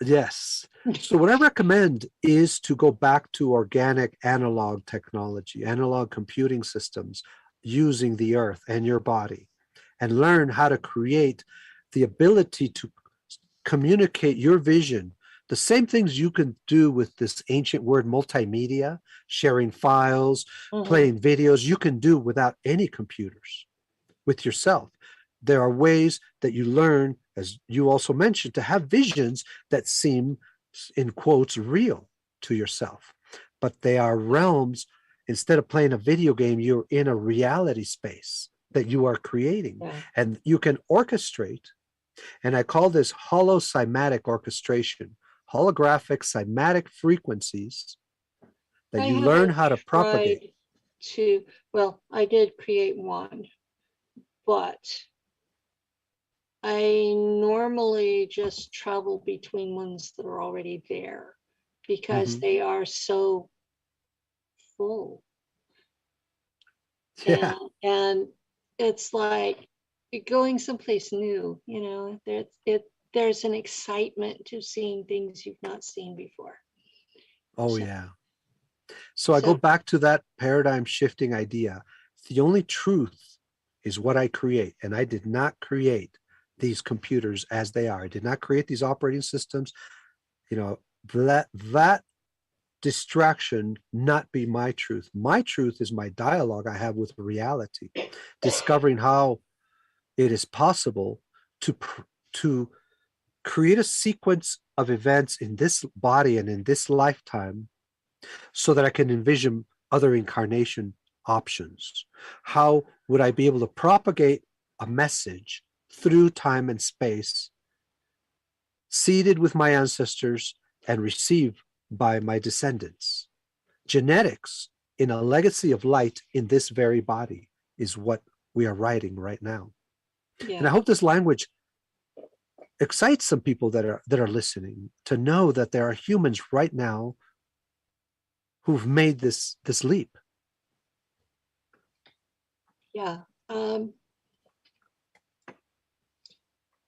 Yes. So what I recommend is to go back to organic analog technology, analog computing systems using the earth and your body, and learn how to create the ability to communicate your vision. The same things you can do with this ancient word multimedia, sharing files, playing videos, you can do without any computers, with yourself. There are ways that you learn, as you also mentioned, to have visions that seem, in quotes, real to yourself. But they are realms. Instead of playing a video game, you're in a reality space that you are creating, and you can orchestrate. And I call this holocymatic orchestration, holographic cymatic frequencies that you learn how to propagate. I did create one, but I normally just travel between ones that are already there because they are so full. Yeah. And it's like going someplace new, there's an excitement to seeing things you've not seen before. So I go back to that paradigm shifting idea. The only truth is what I create. And I did not create these computers as they are. I did not create these operating systems. that distraction not be my truth. My truth is my dialogue I have with reality, discovering how it is possible to create a sequence of events in this body and in this lifetime so that I can envision other incarnation options. How would I be able to propagate a message through time and space, seeded with my ancestors and received by my descendants? Genetics in a legacy of light in this very body is what we are writing right now. Yeah. And I hope this language excites some people that are listening to know that there are humans right now who've made this leap. Yeah.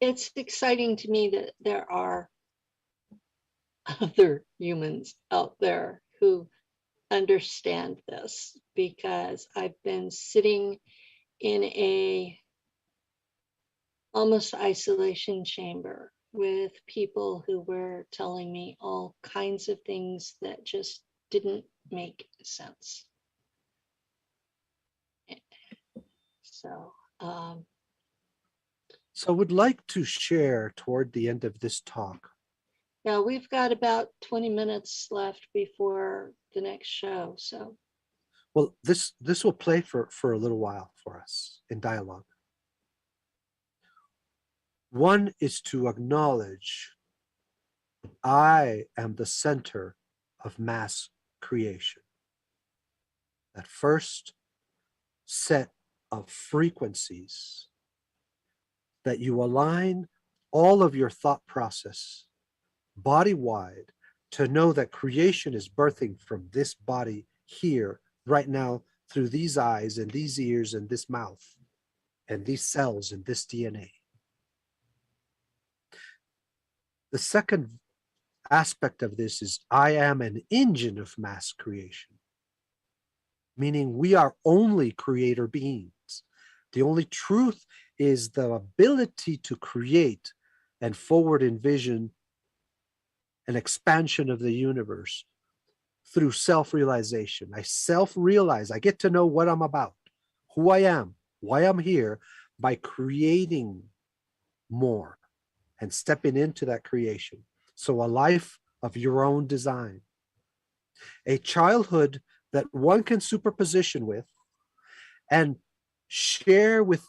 It's exciting to me that there are other humans out there who understand this, because I've been sitting in a almost isolation chamber with people who were telling me all kinds of things that just didn't make sense. So, So I would like to share toward the end of this talk. yeah, we've got about 20 minutes left before the next show. So, Well, this will play for a little while for us in dialogue. One is to acknowledge I am the center of mass creation. That first set of frequencies that you align all of your thought process body-wide to know that creation is birthing from this body here, right now, through these eyes and these ears and this mouth and these cells and this DNA. The second aspect of this is I am an engine of mass creation, meaning we are only creator beings. The only truth is the ability to create and forward envision an expansion of the universe through self-realization. I self-realize, I get to know what I'm about, who I am, why I'm here, by creating more and stepping into that creation. So a life of your own design. A childhood that one can superposition with and share with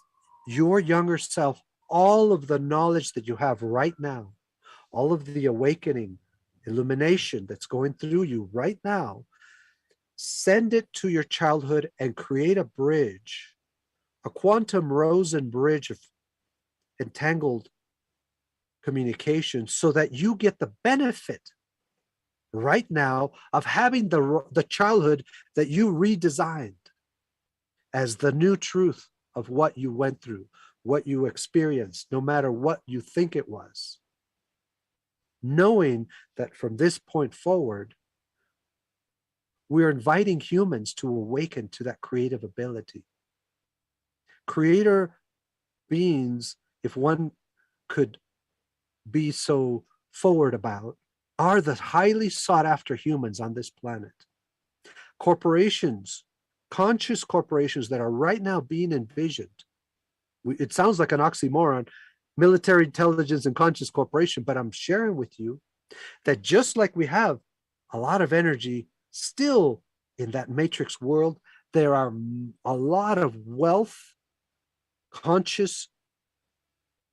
your younger self all of the knowledge that you have right now, all of the awakening, illumination that's going through you right now. Send it to your childhood and create a bridge, a quantum Rosen bridge of entangled communication, so that you get the benefit right now of having the childhood that you redesigned as the new truth of what you went through, what you experienced, no matter what you think it was. Knowing that from this point forward, we're inviting humans to awaken to that creative ability. Creator beings, if one could be so forward about, are the highly sought after humans on this planet. Corporations, conscious corporations that are right now being envisioned. It sounds like an oxymoron, military intelligence and conscious corporation, but I'm sharing with you that just like we have a lot of energy still in that matrix world, there are a lot of wealth, conscious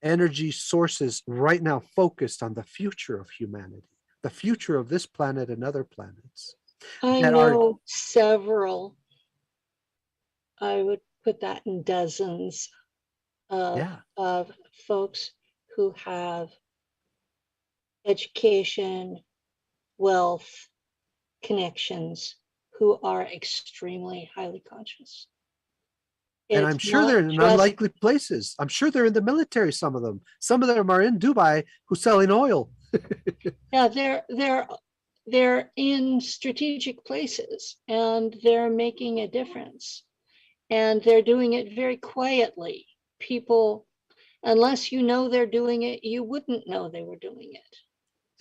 energy sources right now focused on the future of humanity, the future of this planet and other planets. I know several, I would put that in dozens of folks who have education, wealth, connections, who are extremely highly conscious. And I'm sure they're in unlikely places. I'm sure they're in the military, some of them. Some of them are in Dubai who's selling oil. Yeah, they're in strategic places and they're making a difference. And they're doing it very quietly. People, unless you know they're doing it, you wouldn't know they were doing it.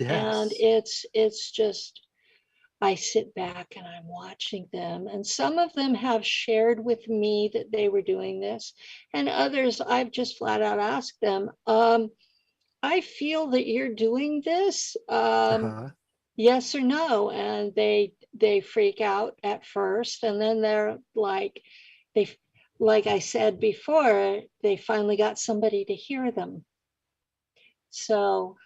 And Yes. it's just, I sit back and I'm watching them, and some of them have shared with me that they were doing this, and others I've just flat out asked them, I feel that you're doing this, Uh-huh. yes or no, and they freak out at first, and then they're like, they, like I said before, they finally got somebody to hear them. So,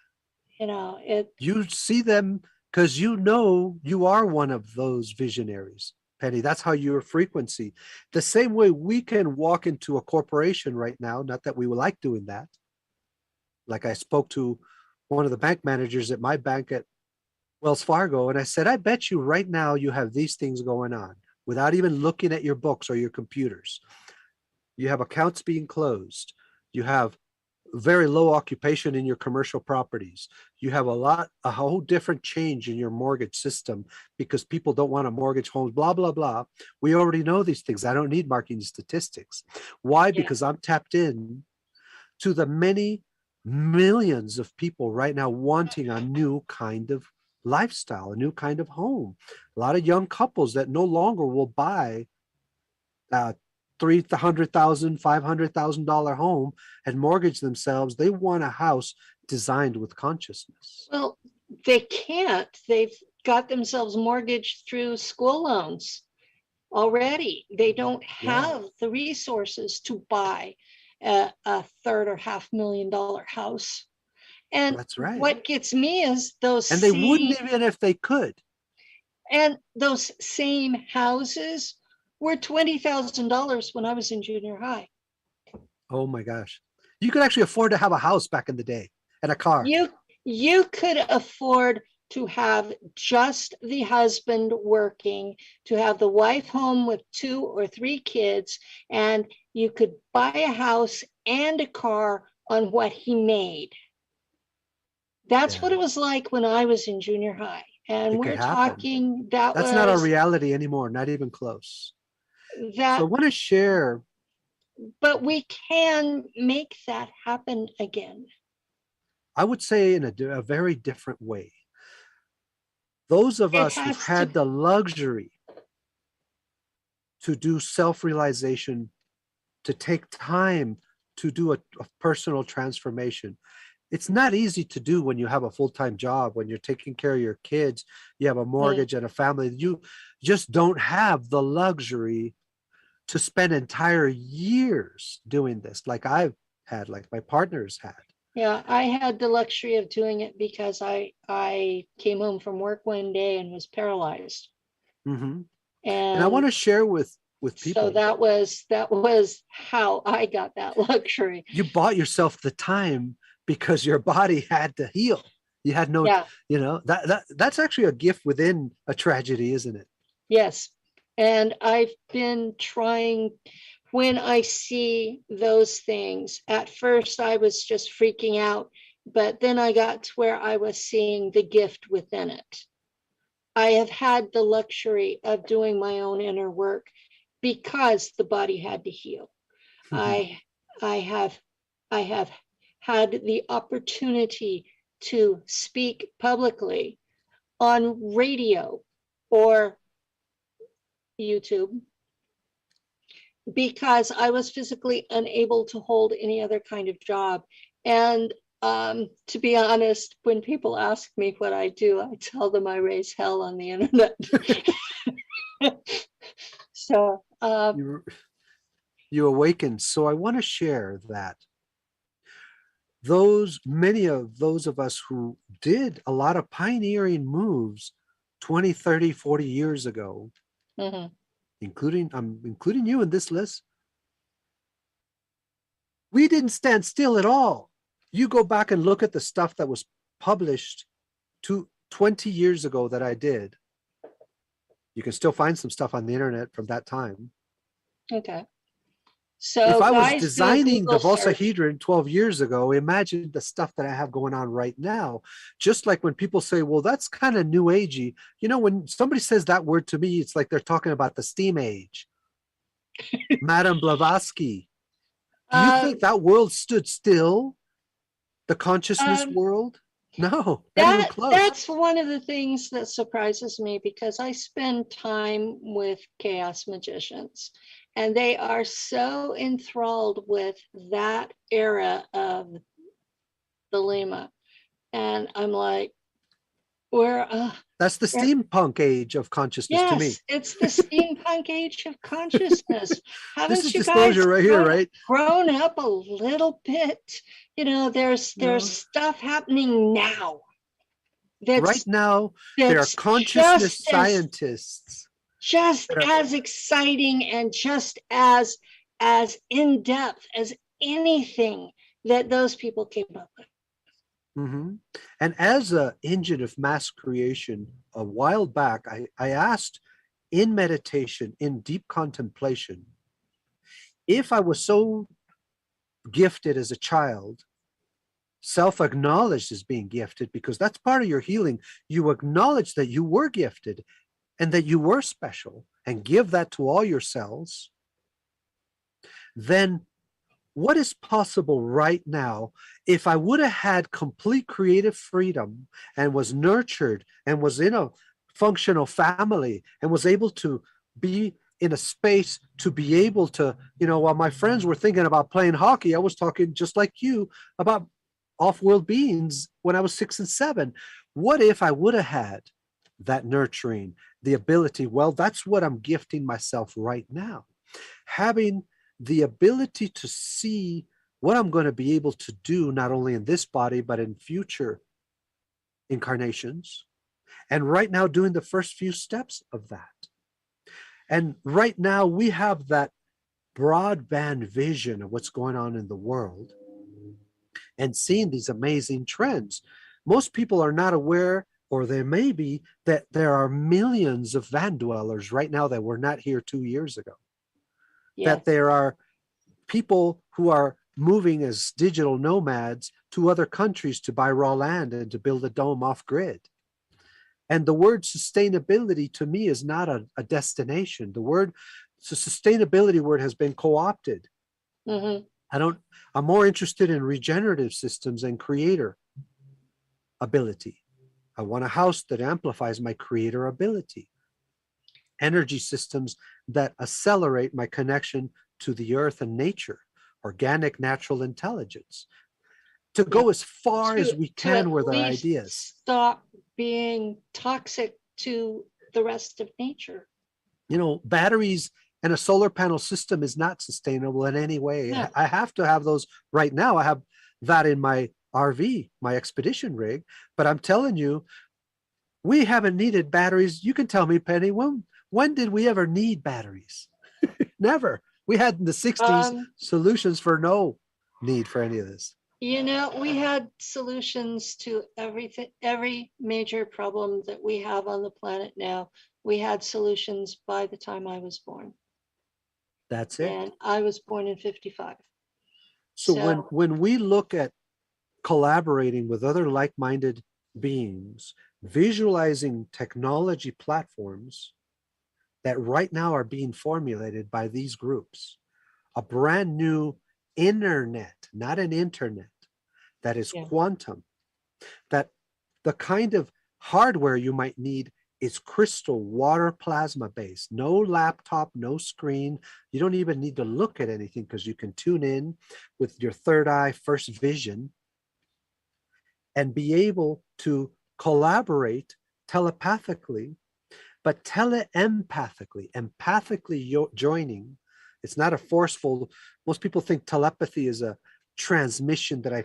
it, You see them because you know you are one of those visionaries, Penny. That's how your frequency. The same way we can walk into a corporation right now, not that we would like doing that. Like I spoke to one of the bank managers at my bank at Wells Fargo, and I said, I bet you right now you have these things going on without even looking at your books or your computers. You have accounts being closed. You have very low occupation in your commercial properties. You have a whole different change in your mortgage system because people don't want to mortgage homes, blah, blah, blah. We already know these things. I don't need marketing statistics. Why? yeah, Because I'm tapped in to the many millions of people right now wanting a new kind of lifestyle, a new kind of home. A lot of young couples that no longer will buy a $300,000, $500,000 home and mortgage themselves. They want a house designed with consciousness. well, they can't. They've got themselves mortgaged through school loans already. They don't Yeah, have the resources to buy a third or $500,000 house. And that's right. what gets me is those And they wouldn't same, even if they could. and those same houses were $20,000 when I was in junior high. Oh my gosh. You could actually afford to have a house back in the day and a car. You you could afford to have just the husband working, to have the wife home with 2 or 3 kids, and you could buy a house and a car on what he made. That's what Yeah, it was like when I was in junior high. And it could we're happen. talking, that That's not our was reality anymore, not even close. So I that, want to share, but we can make that happen again. I would say in a very different way. Those of It us who've has to, had the luxury to do self-realization, to take time to do a personal transformation. It's not easy to do when you have a full-time job, when you're taking care of your kids, you have a mm, mortgage and a family. You just don't have the luxury to spend entire years doing this like I've had, like my partners had. yeah, I had the luxury of doing it because I came home from work one day and was paralyzed. Mm-hmm. And I want And to share with so people, that was how I got that luxury. you bought yourself the time because your body had to heal. You had no, Yeah, that's actually a gift within a tragedy, isn't it? yes. And I've been trying, when I see those things, at first I was just freaking out, but then I got to where I was seeing the gift within it. I have had the luxury of doing my own inner work because the body had to heal. I I have I have had the opportunity to speak publicly on radio or YouTube because I was physically unable to hold any other kind of job. And to be honest, when people ask me what I do, I tell them I raise hell on the internet. So you you awaken. So I want to share that those many of those of us who did a lot of pioneering moves 20, 30, 40 years ago, mhm. including I'm including you in this list, we didn't stand still at all. You go back and look at the stuff that was published 20 years ago that I did. You can still find some stuff on the internet from that time. Okay. If So I was guys, do a designing the Google search. Volsahedron 12 years ago, imagine the stuff that I have going on right now. Just like when people say, well, that's kind of new agey. When somebody says that word to me, it's like they're talking about the steam age. Madame Blavatsky. Do you Um, think that world stood still? The consciousness um, world? No, not even close. That's one of the things that surprises me, because I spend time with chaos magicians, and they are so enthralled with that era of the Lima. And I'm like, That's the steampunk age of consciousness to me. yes, it's the steampunk age of consciousness. This is Haven't you guys disclosure right here, right? grown up a little bit? You know, there's stuff happening now. Right now, there are consciousness scientists. Just as exciting and just as in depth as anything that those people came up with. Mm-hmm. And as an engine of mass creation, a while back, I asked in meditation, in deep contemplation, if I was so gifted as a child, self-acknowledged as being gifted, because that's part of your healing. You acknowledge that you were gifted and that you were special, and give that to all your cells. Then what is possible right now if I would have had complete creative freedom and was nurtured and was in a functional family and was able to be in a space to be able to, while my friends were thinking about playing hockey, I was talking just like you about off-world beings when I was 6 and 7. What if I would have had that nurturing, the ability? Well, that's what I'm gifting myself right now. Having the ability to see what I'm going to be able to do, not only in this body, but in future incarnations. And right now, doing the first few steps of that. And right now, we have that broadband vision of what's going on in the world and seeing these amazing trends. Most people are not aware, or there may be, that there are millions of van dwellers right now that were not here 2 years ago. Yes. That there are people who are moving as digital nomads to other countries to buy raw land and to build a dome off grid. And the word sustainability to me is not a destination. The sustainability word has been co-opted. Mm-hmm. I'm more interested in regenerative systems and creator ability. I want a house that amplifies my creator ability. Energy systems that accelerate my connection to the earth and nature, organic natural intelligence. To go as far as we can with our ideas. Stop being toxic to the rest of nature. Batteries and a solar panel system is not sustainable in any way. Yeah. I have to have those right now. I have that in my RV, my expedition rig, but I'm telling you, we haven't needed batteries. You can tell me, Penny, when did we ever need batteries? Never. We had in the 60s solutions for no need for any of this. We had solutions to everything, every major problem that we have on the planet now. We had solutions by the time I was born. That's it. And I was born in 55. So when we look at collaborating with other like-minded beings, visualizing technology platforms that right now are being formulated by these groups, a brand new internet, not an internet, that is quantum, that the kind of hardware you might need is crystal water plasma based, no laptop, no screen. You don't even need to look at anything because you can tune in with your third eye, first vision, and be able to collaborate telepathically, but teleempathically, empathically joining. It's not a forceful. Most people think telepathy is a transmission that I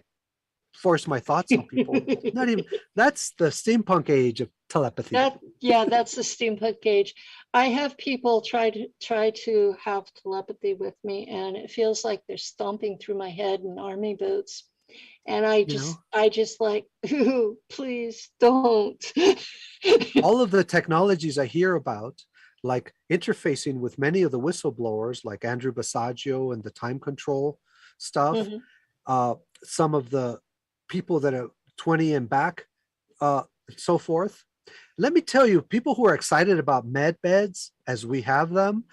force my thoughts on people. Not even. That's the steampunk age of telepathy. That's the steampunk age. I have people try to have telepathy with me, and it feels like they're stomping through my head in army boots. And I just like, ooh, please don't. All of the technologies I hear about, like interfacing with many of the whistleblowers, like Andrew Basaggio and the time control stuff, mm-hmm. Some of the people that are 20 and back, so forth. Let me tell you, people who are excited about med beds as we have them,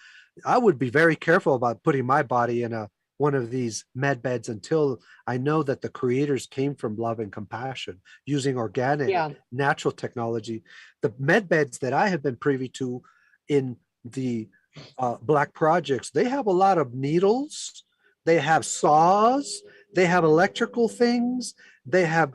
I would be very careful about putting my body in a one of these med beds until I know that the creators came from love and compassion using organic, Yeah. natural technology. The med beds that I have been privy to in the Black projects, they have a lot of needles, they have saws, they have electrical things, they have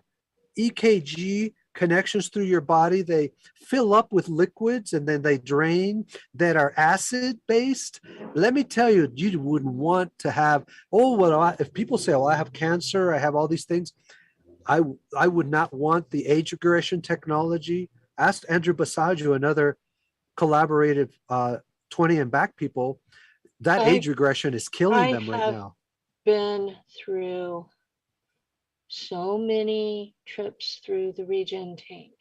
EKG connections through your body. They fill up with liquids and then they drain that are acid based. Let me tell you, you wouldn't want to have, oh, well, if people say, oh, I have cancer, I have all these things, I would not want the age regression technology. Ask Andrew Basaju, another collaborative 20 and back people, that age regression is killing them right have now. Been through so many trips through the regen tank.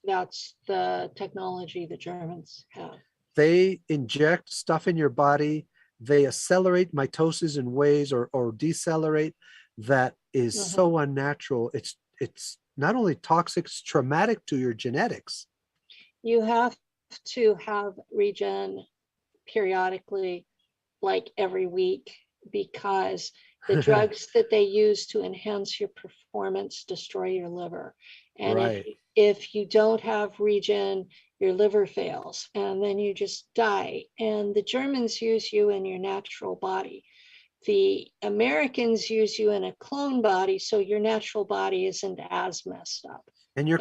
That's the technology the Germans have. They inject stuff in your body. They accelerate mitosis in ways or decelerate that is so unnatural. It's not only toxic, it's traumatic to your genetics. You have to have regen periodically, like every week, because the drugs that they use to enhance your performance destroy your liver. And Right. if you don't have regen, your liver fails and then you just die. And the Germans use you in your natural body. The Americans use you in a clone body, so your natural body isn't as messed up. And your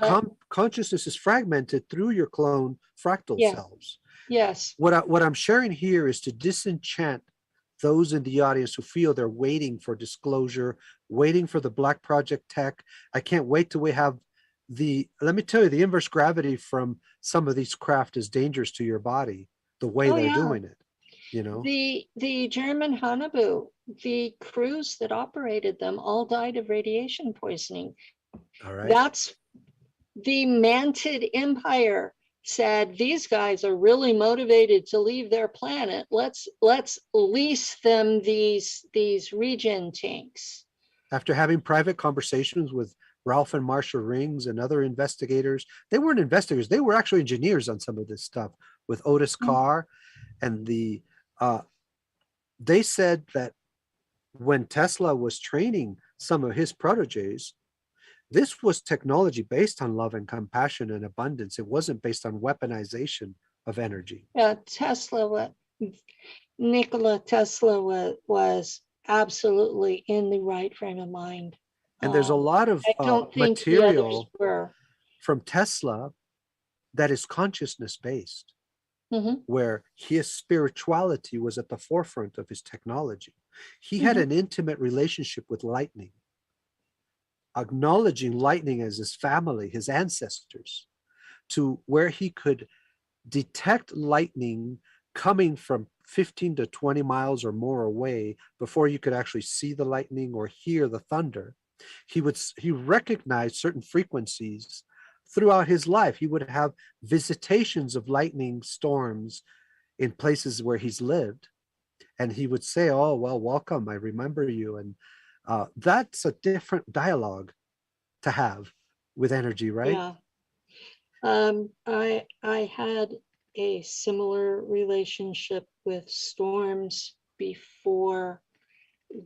consciousness is fragmented through your clone fractal cells. Yes. What I'm sharing here is to disenchant those in the audience who feel they're waiting for disclosure, waiting for the Black Project tech. I can't wait till we have let me tell you, the inverse gravity from some of these craft is dangerous to your body, the way they're doing it, you know? The German Hanabu, the crews that operated them all died of radiation poisoning. All right. That's the Mantid Empire said, these guys are really motivated to leave their planet. Let's lease them these regen tanks. After having private conversations with Ralph and Marsha Rings and other investigators, they weren't investigators, they were actually engineers on some of this stuff with Otis Carr. And they said that when Tesla was training some of his proteges, this was technology based on love and compassion and abundance. It wasn't based on weaponization of energy. Nikola Tesla was absolutely in the right frame of mind. And there's a lot of material from Tesla that is consciousness based, where his spirituality was at the forefront of his technology. He had an intimate relationship with lightning, acknowledging lightning as his family, his ancestors, to where he could detect lightning coming from 15 to 20 miles or more away before you could actually see the lightning or hear the thunder. He recognized certain frequencies throughout his life. He would have visitations of lightning storms in places where he's lived. And he would say, oh, well, welcome, I remember you. And that's a different dialogue to have with energy, right? Yeah. I had a similar relationship with storms before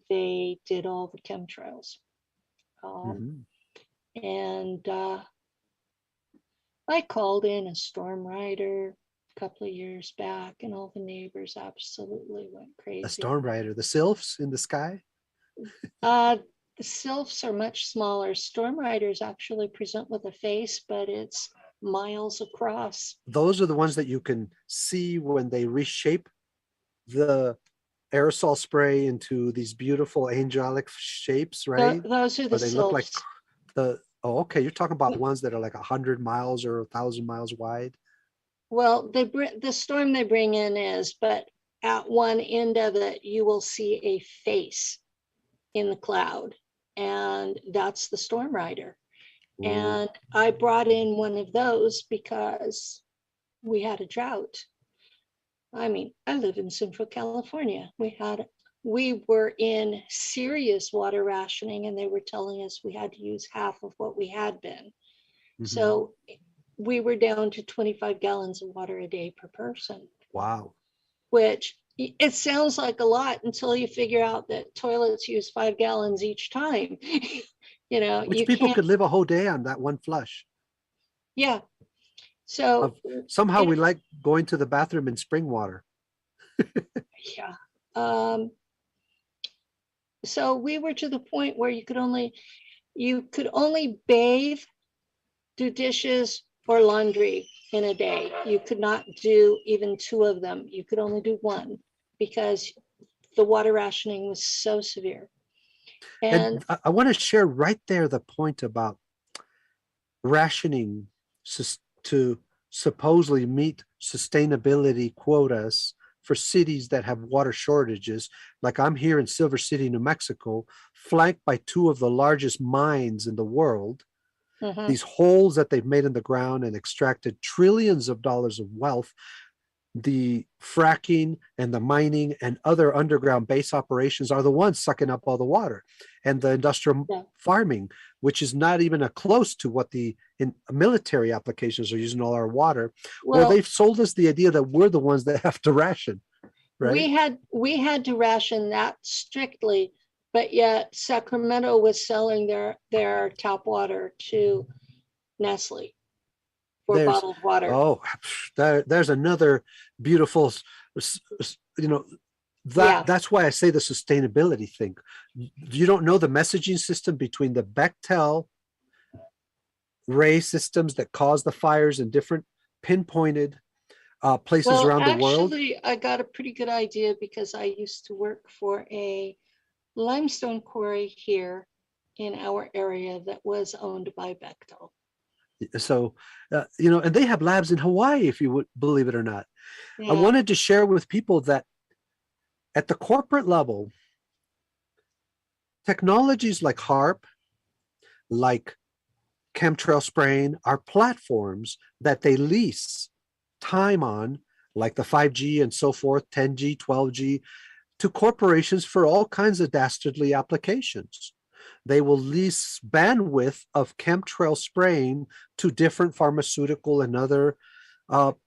they did all the chemtrails. And I called in a storm rider a couple of years back, and all the neighbors absolutely went crazy. A storm rider, the sylphs in the sky? The sylphs are much smaller. Storm riders actually present with a face, but it's miles across. Those are the ones that you can see when they reshape the aerosol spray into these beautiful angelic shapes, right? Those are the they sylphs. Look like okay, you're talking about ones that are like 100 miles or 1,000 miles wide. Well, the storm they bring in is, but at one end of it, you will see a face in the cloud, and that's the storm rider. Ooh. And I brought in one of those because we had a drought. I mean, I live in Central California. We were in serious water rationing, and they were telling us we had to use half of what we had been. So we were down to 25 gallons of water a day per person. Wow. Which It sounds like a lot until you figure out that toilets use 5 gallons each time. Which You people can't, could live a whole day on that one flush. yeah. So Of somehow we it, like going to the bathroom in spring water. yeah. So we were to the point where you could only bathe, do dishes or laundry in a day. You could not do even two of them. You could only do one because the water rationing was so severe. And And I want to share right there the point about rationing to supposedly meet sustainability quotas for cities that have water shortages. Like I'm here in Silver City, New Mexico, flanked by two of the largest mines in the world. mhm, These holes that they've made in the ground and extracted trillions of dollars of wealth, the fracking and the mining and other underground base operations are the ones sucking up all the water, and the industrial yeah. farming, which is not even a close to what the military applications are using all our water. Well, Well, they've sold us the idea that we're the ones that have to ration, right? we had to ration that strictly, but yet Sacramento was selling their tap water to Nestle for There's bottled water. oh, there's another beautiful, you know, Yeah. that's why I say the sustainability thing. You don't know the messaging system between the Bechtel ray systems that cause the fires in different pinpointed places Well, around the world. actually, I got a pretty good idea because I used to work for a limestone quarry here in our area that was owned by Bechtel. So, and they have labs in Hawaii, if you would believe it or not. I Yeah. wanted to share with people that at the corporate level, technologies like HARP, like chemtrail spraying, are platforms that they lease time on, like the 5G and so forth, 10G, 12G, to corporations for all kinds of dastardly applications. They will lease bandwidth of chemtrail spraying to different pharmaceutical and other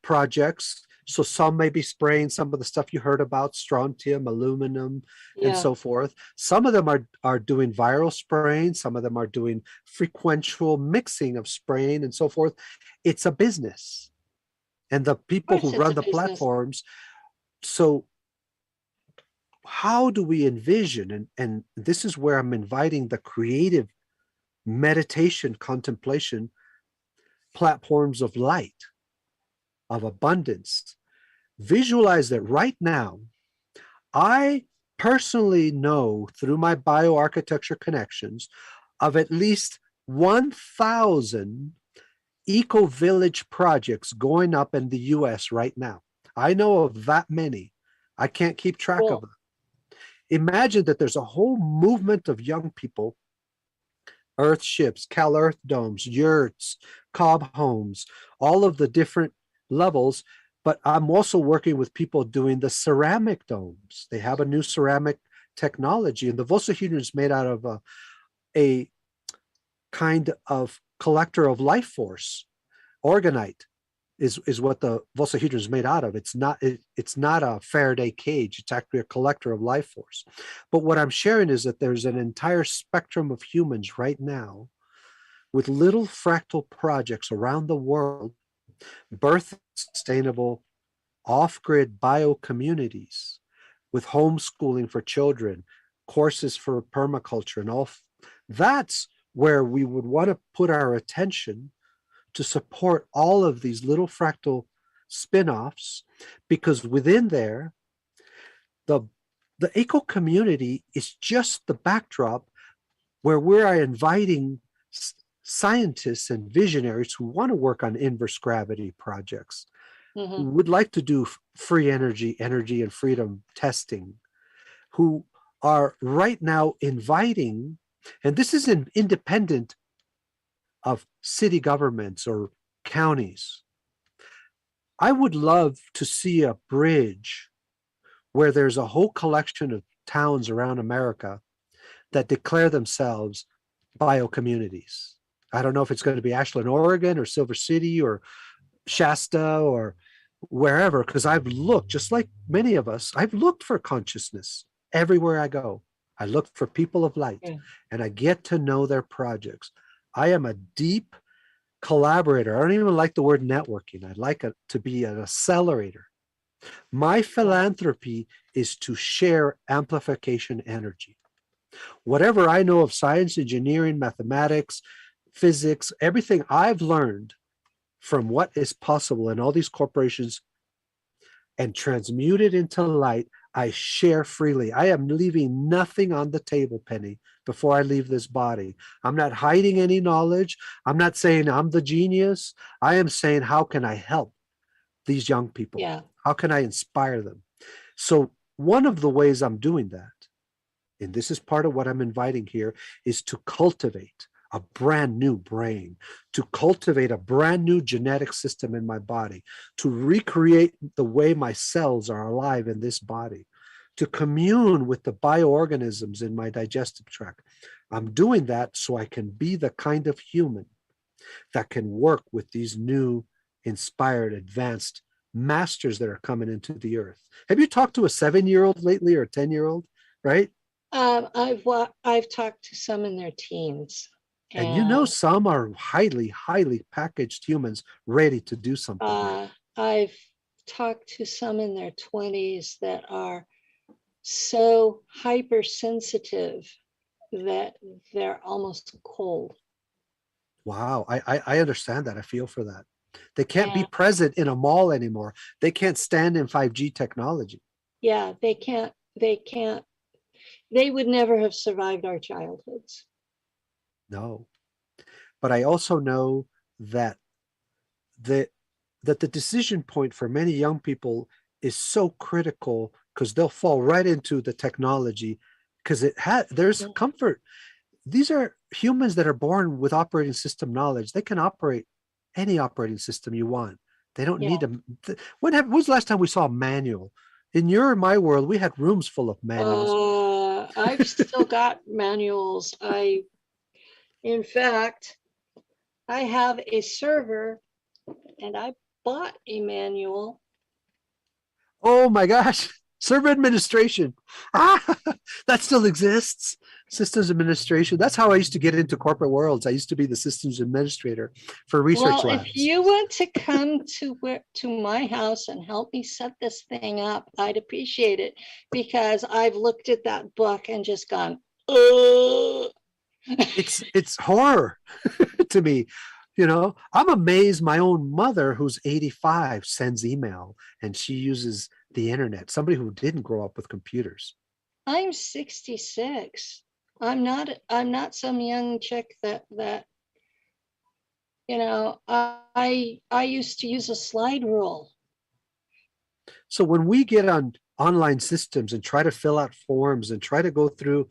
projects. So some may be spraying some of the stuff you heard about, strontium, aluminum, and Yeah. so forth. Some of them are doing viral spraying. Some of them are doing frequential mixing of spraying and so forth. It's a business. And the Of people who course, it's run a the business. platforms, so how do we envision, and this is where I'm inviting the creative meditation contemplation platforms of light, of abundance. Visualize that right now. I personally know through my bioarchitecture connections of at least 1,000 eco village projects going up in the US right now. I know of that many. I can't keep track of Well, them. Imagine that there's a whole movement of young people, earth ships, Cal Earth domes, yurts, cob homes, all of the different levels. But I'm also working with people doing the ceramic domes. They have a new ceramic technology, and the Vossahedron is made out of a kind of collector of life force. Organite is what the Vossahedron is made out of. It's not a Faraday cage. It's actually a collector of life force. But what I'm sharing is that there's an entire spectrum of humans right now with little fractal projects around the world, birth sustainable off-grid bio communities with homeschooling for children, courses for permaculture, and all. That's where we would want to put our attention to support all of these little fractal spin-offs, because within there, the the eco community is just the backdrop where we're inviting scientists and visionaries who want to work on inverse gravity projects, who mhm. would like to do free energy and freedom testing, who are right now inviting, and this is independent of city governments or counties. I would love to see a bridge where there's a whole collection of towns around America that declare themselves biocommunities. I don't know if it's going to be Ashland, Oregon, or Silver City, or Shasta, or wherever, because I've looked, just like many of us, I've looked for consciousness everywhere I go. I look for people of light Yeah. and I get to know their projects. I am a deep collaborator. I don't even like the word networking. I like it to be an accelerator. My philanthropy is to share amplification energy. Whatever I know of science, engineering, mathematics, physics, everything I've learned from what is possible in all these corporations and transmute it into light, I share freely. I am leaving nothing on the table, Penny, before I leave this body. I'm not hiding any knowledge. I'm not saying I'm the genius. I am saying, how can I help these young people? Yeah. How can I inspire them? So one of the ways I'm doing that, and this is part of what I'm inviting here, is to cultivate a brand new brain, to cultivate a brand new genetic system in my body, to recreate the way my cells are alive in this body, to commune with the bioorganisms in my digestive tract. I'm doing that so I can be the kind of human that can work with these new, inspired, advanced masters that are coming into the earth. Have you talked to a 7-year-old lately or a 10-year-old, right? I've talked to some in their teens, And you know, and some are highly, highly packaged humans ready to do something here. I've talked to some in their 20s that are so hypersensitive that they're almost cold. Wow, I understand that. I feel for that. They can't be And present in a mall anymore. They can't stand in 5G technology. yeah, they can't, they would never have survived our childhoods. No. But I also know that the that the decision point for many young people is so critical because they'll fall right into the technology because there's comfort. These are humans that are born with operating system knowledge. They can operate any operating system you want. They don't Yeah. need when was the last time we saw a manual? In your and my world, we had rooms full of manuals. I've still got manuals. In fact, I have a server and I bought a manual. Oh my gosh, server administration. Ah, that still exists. Systems administration. That's how I used to get into corporate worlds. I used to be the systems administrator for research Well, if labs. you want to come to my house and help me set this thing up, I'd appreciate it because I've looked at that book and just gone, oh. It's horror to me. You know, I'm amazed my own mother, who's 85, sends email and she uses the internet. Somebody who didn't grow up with computers. I'm 66. I'm not some young chick that I used to use a slide rule. So when we get on online systems and try to fill out forms and try to go through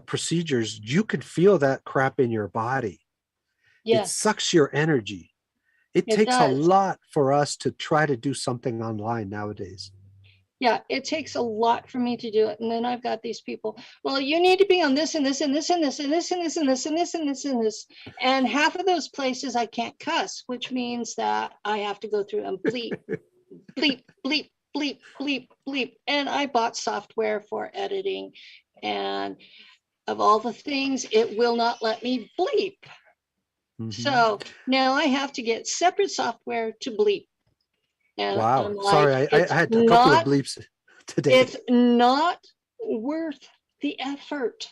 procedures, you can feel that crap in your body. It Yes, sucks your energy. It it takes a does. lot for us to try to do something online nowadays. Yeah, it takes a lot for me to do it. And then I've got these people, well, you need to be on this and this and this and this and this and this and this and this and this and this. And half of those places I can't cuss, which means that I have to go through and bleep, bleep, bleep, bleep, bleep, bleep. And I bought software for editing. And of all the things, it will not let me bleep. Mhm. So now I have to get separate software to bleep. And Wow. I'm like, Sorry, I had a couple of bleeps today. it's not worth the effort.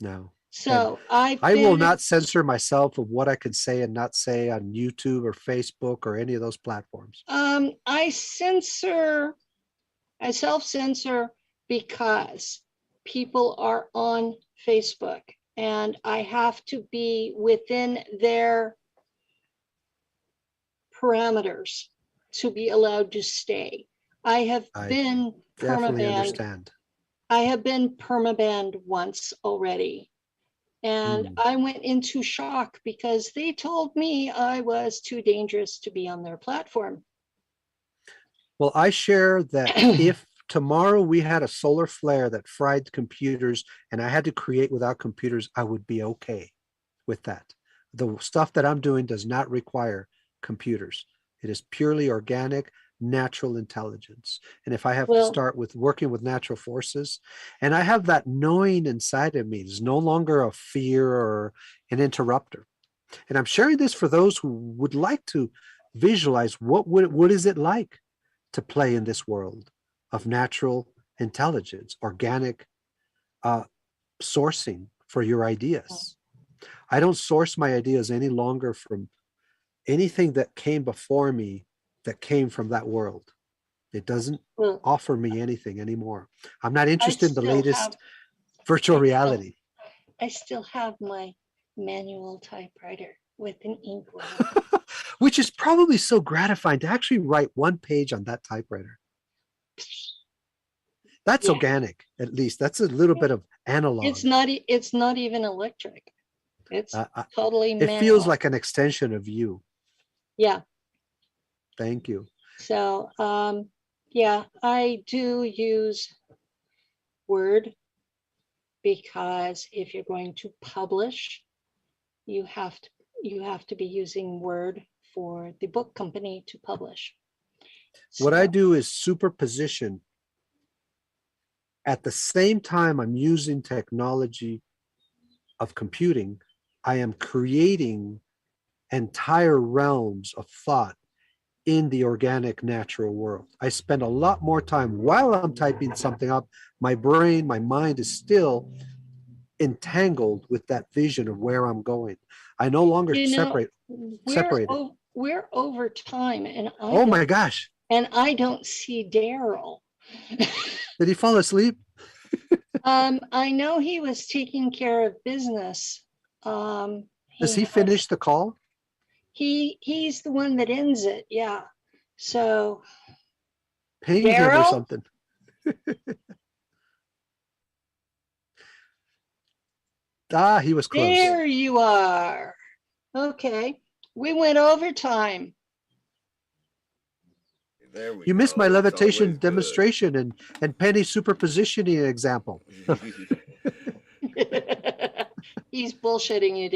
No. And So I've I will been, not censor myself of what I can say and not say on YouTube or Facebook or any of those platforms. I censor, I self-censor because people are on Facebook and I have to be within their parameters to be allowed to stay. I have I been definitely permabanned. understand. I have been permabanned once already. And Mm. I went into shock because they told me I was too dangerous to be on their platform. Well, I share that if tomorrow we had a solar flare that fried computers and I had to create without computers, I would be okay with that. The stuff that I'm doing does not require computers. It is purely organic, natural intelligence. And if I have to Well, start with working with natural forces, and I have that knowing inside of me, it's no longer a fear or an interrupter. And I'm sharing this for those who would like to visualize what is it like to play in this world of natural intelligence, organic sourcing for your ideas. I don't source my ideas any longer from anything that came before me that came from that world. It doesn't well, offer me anything anymore. I'm not I interested in the still latest have, virtual I still, reality, I still have my manual typewriter with an inkwell. which is probably so gratifying to actually write one page on that typewriter. That's Yeah. organic, at least. That's a little bit of analog. It's not even electric. It's totally It manual. feels like an extension of you. Yeah. Thank you. So yeah, I do use Word because if you're going to publish, you have to be using Word for the book company to publish. What I So, do is superposition. At the same time I'm using technology of computing, I am creating entire realms of thought in the organic natural world. I spend a lot more time while I'm typing something up. My brain, my mind is still entangled with that vision of where I'm going. I no longer separate it. we're over time, and Oh my gosh. I don't see Daryl. Did he fall asleep? I know he was taking care of business. Does he finish the call? He's the one that ends it. Yeah. So Ping him or something. He was close. There you are. Okay. We went overtime. There we You missed go. my It's levitation always good. demonstration and Penny superpositioning example. He's bullshitting you,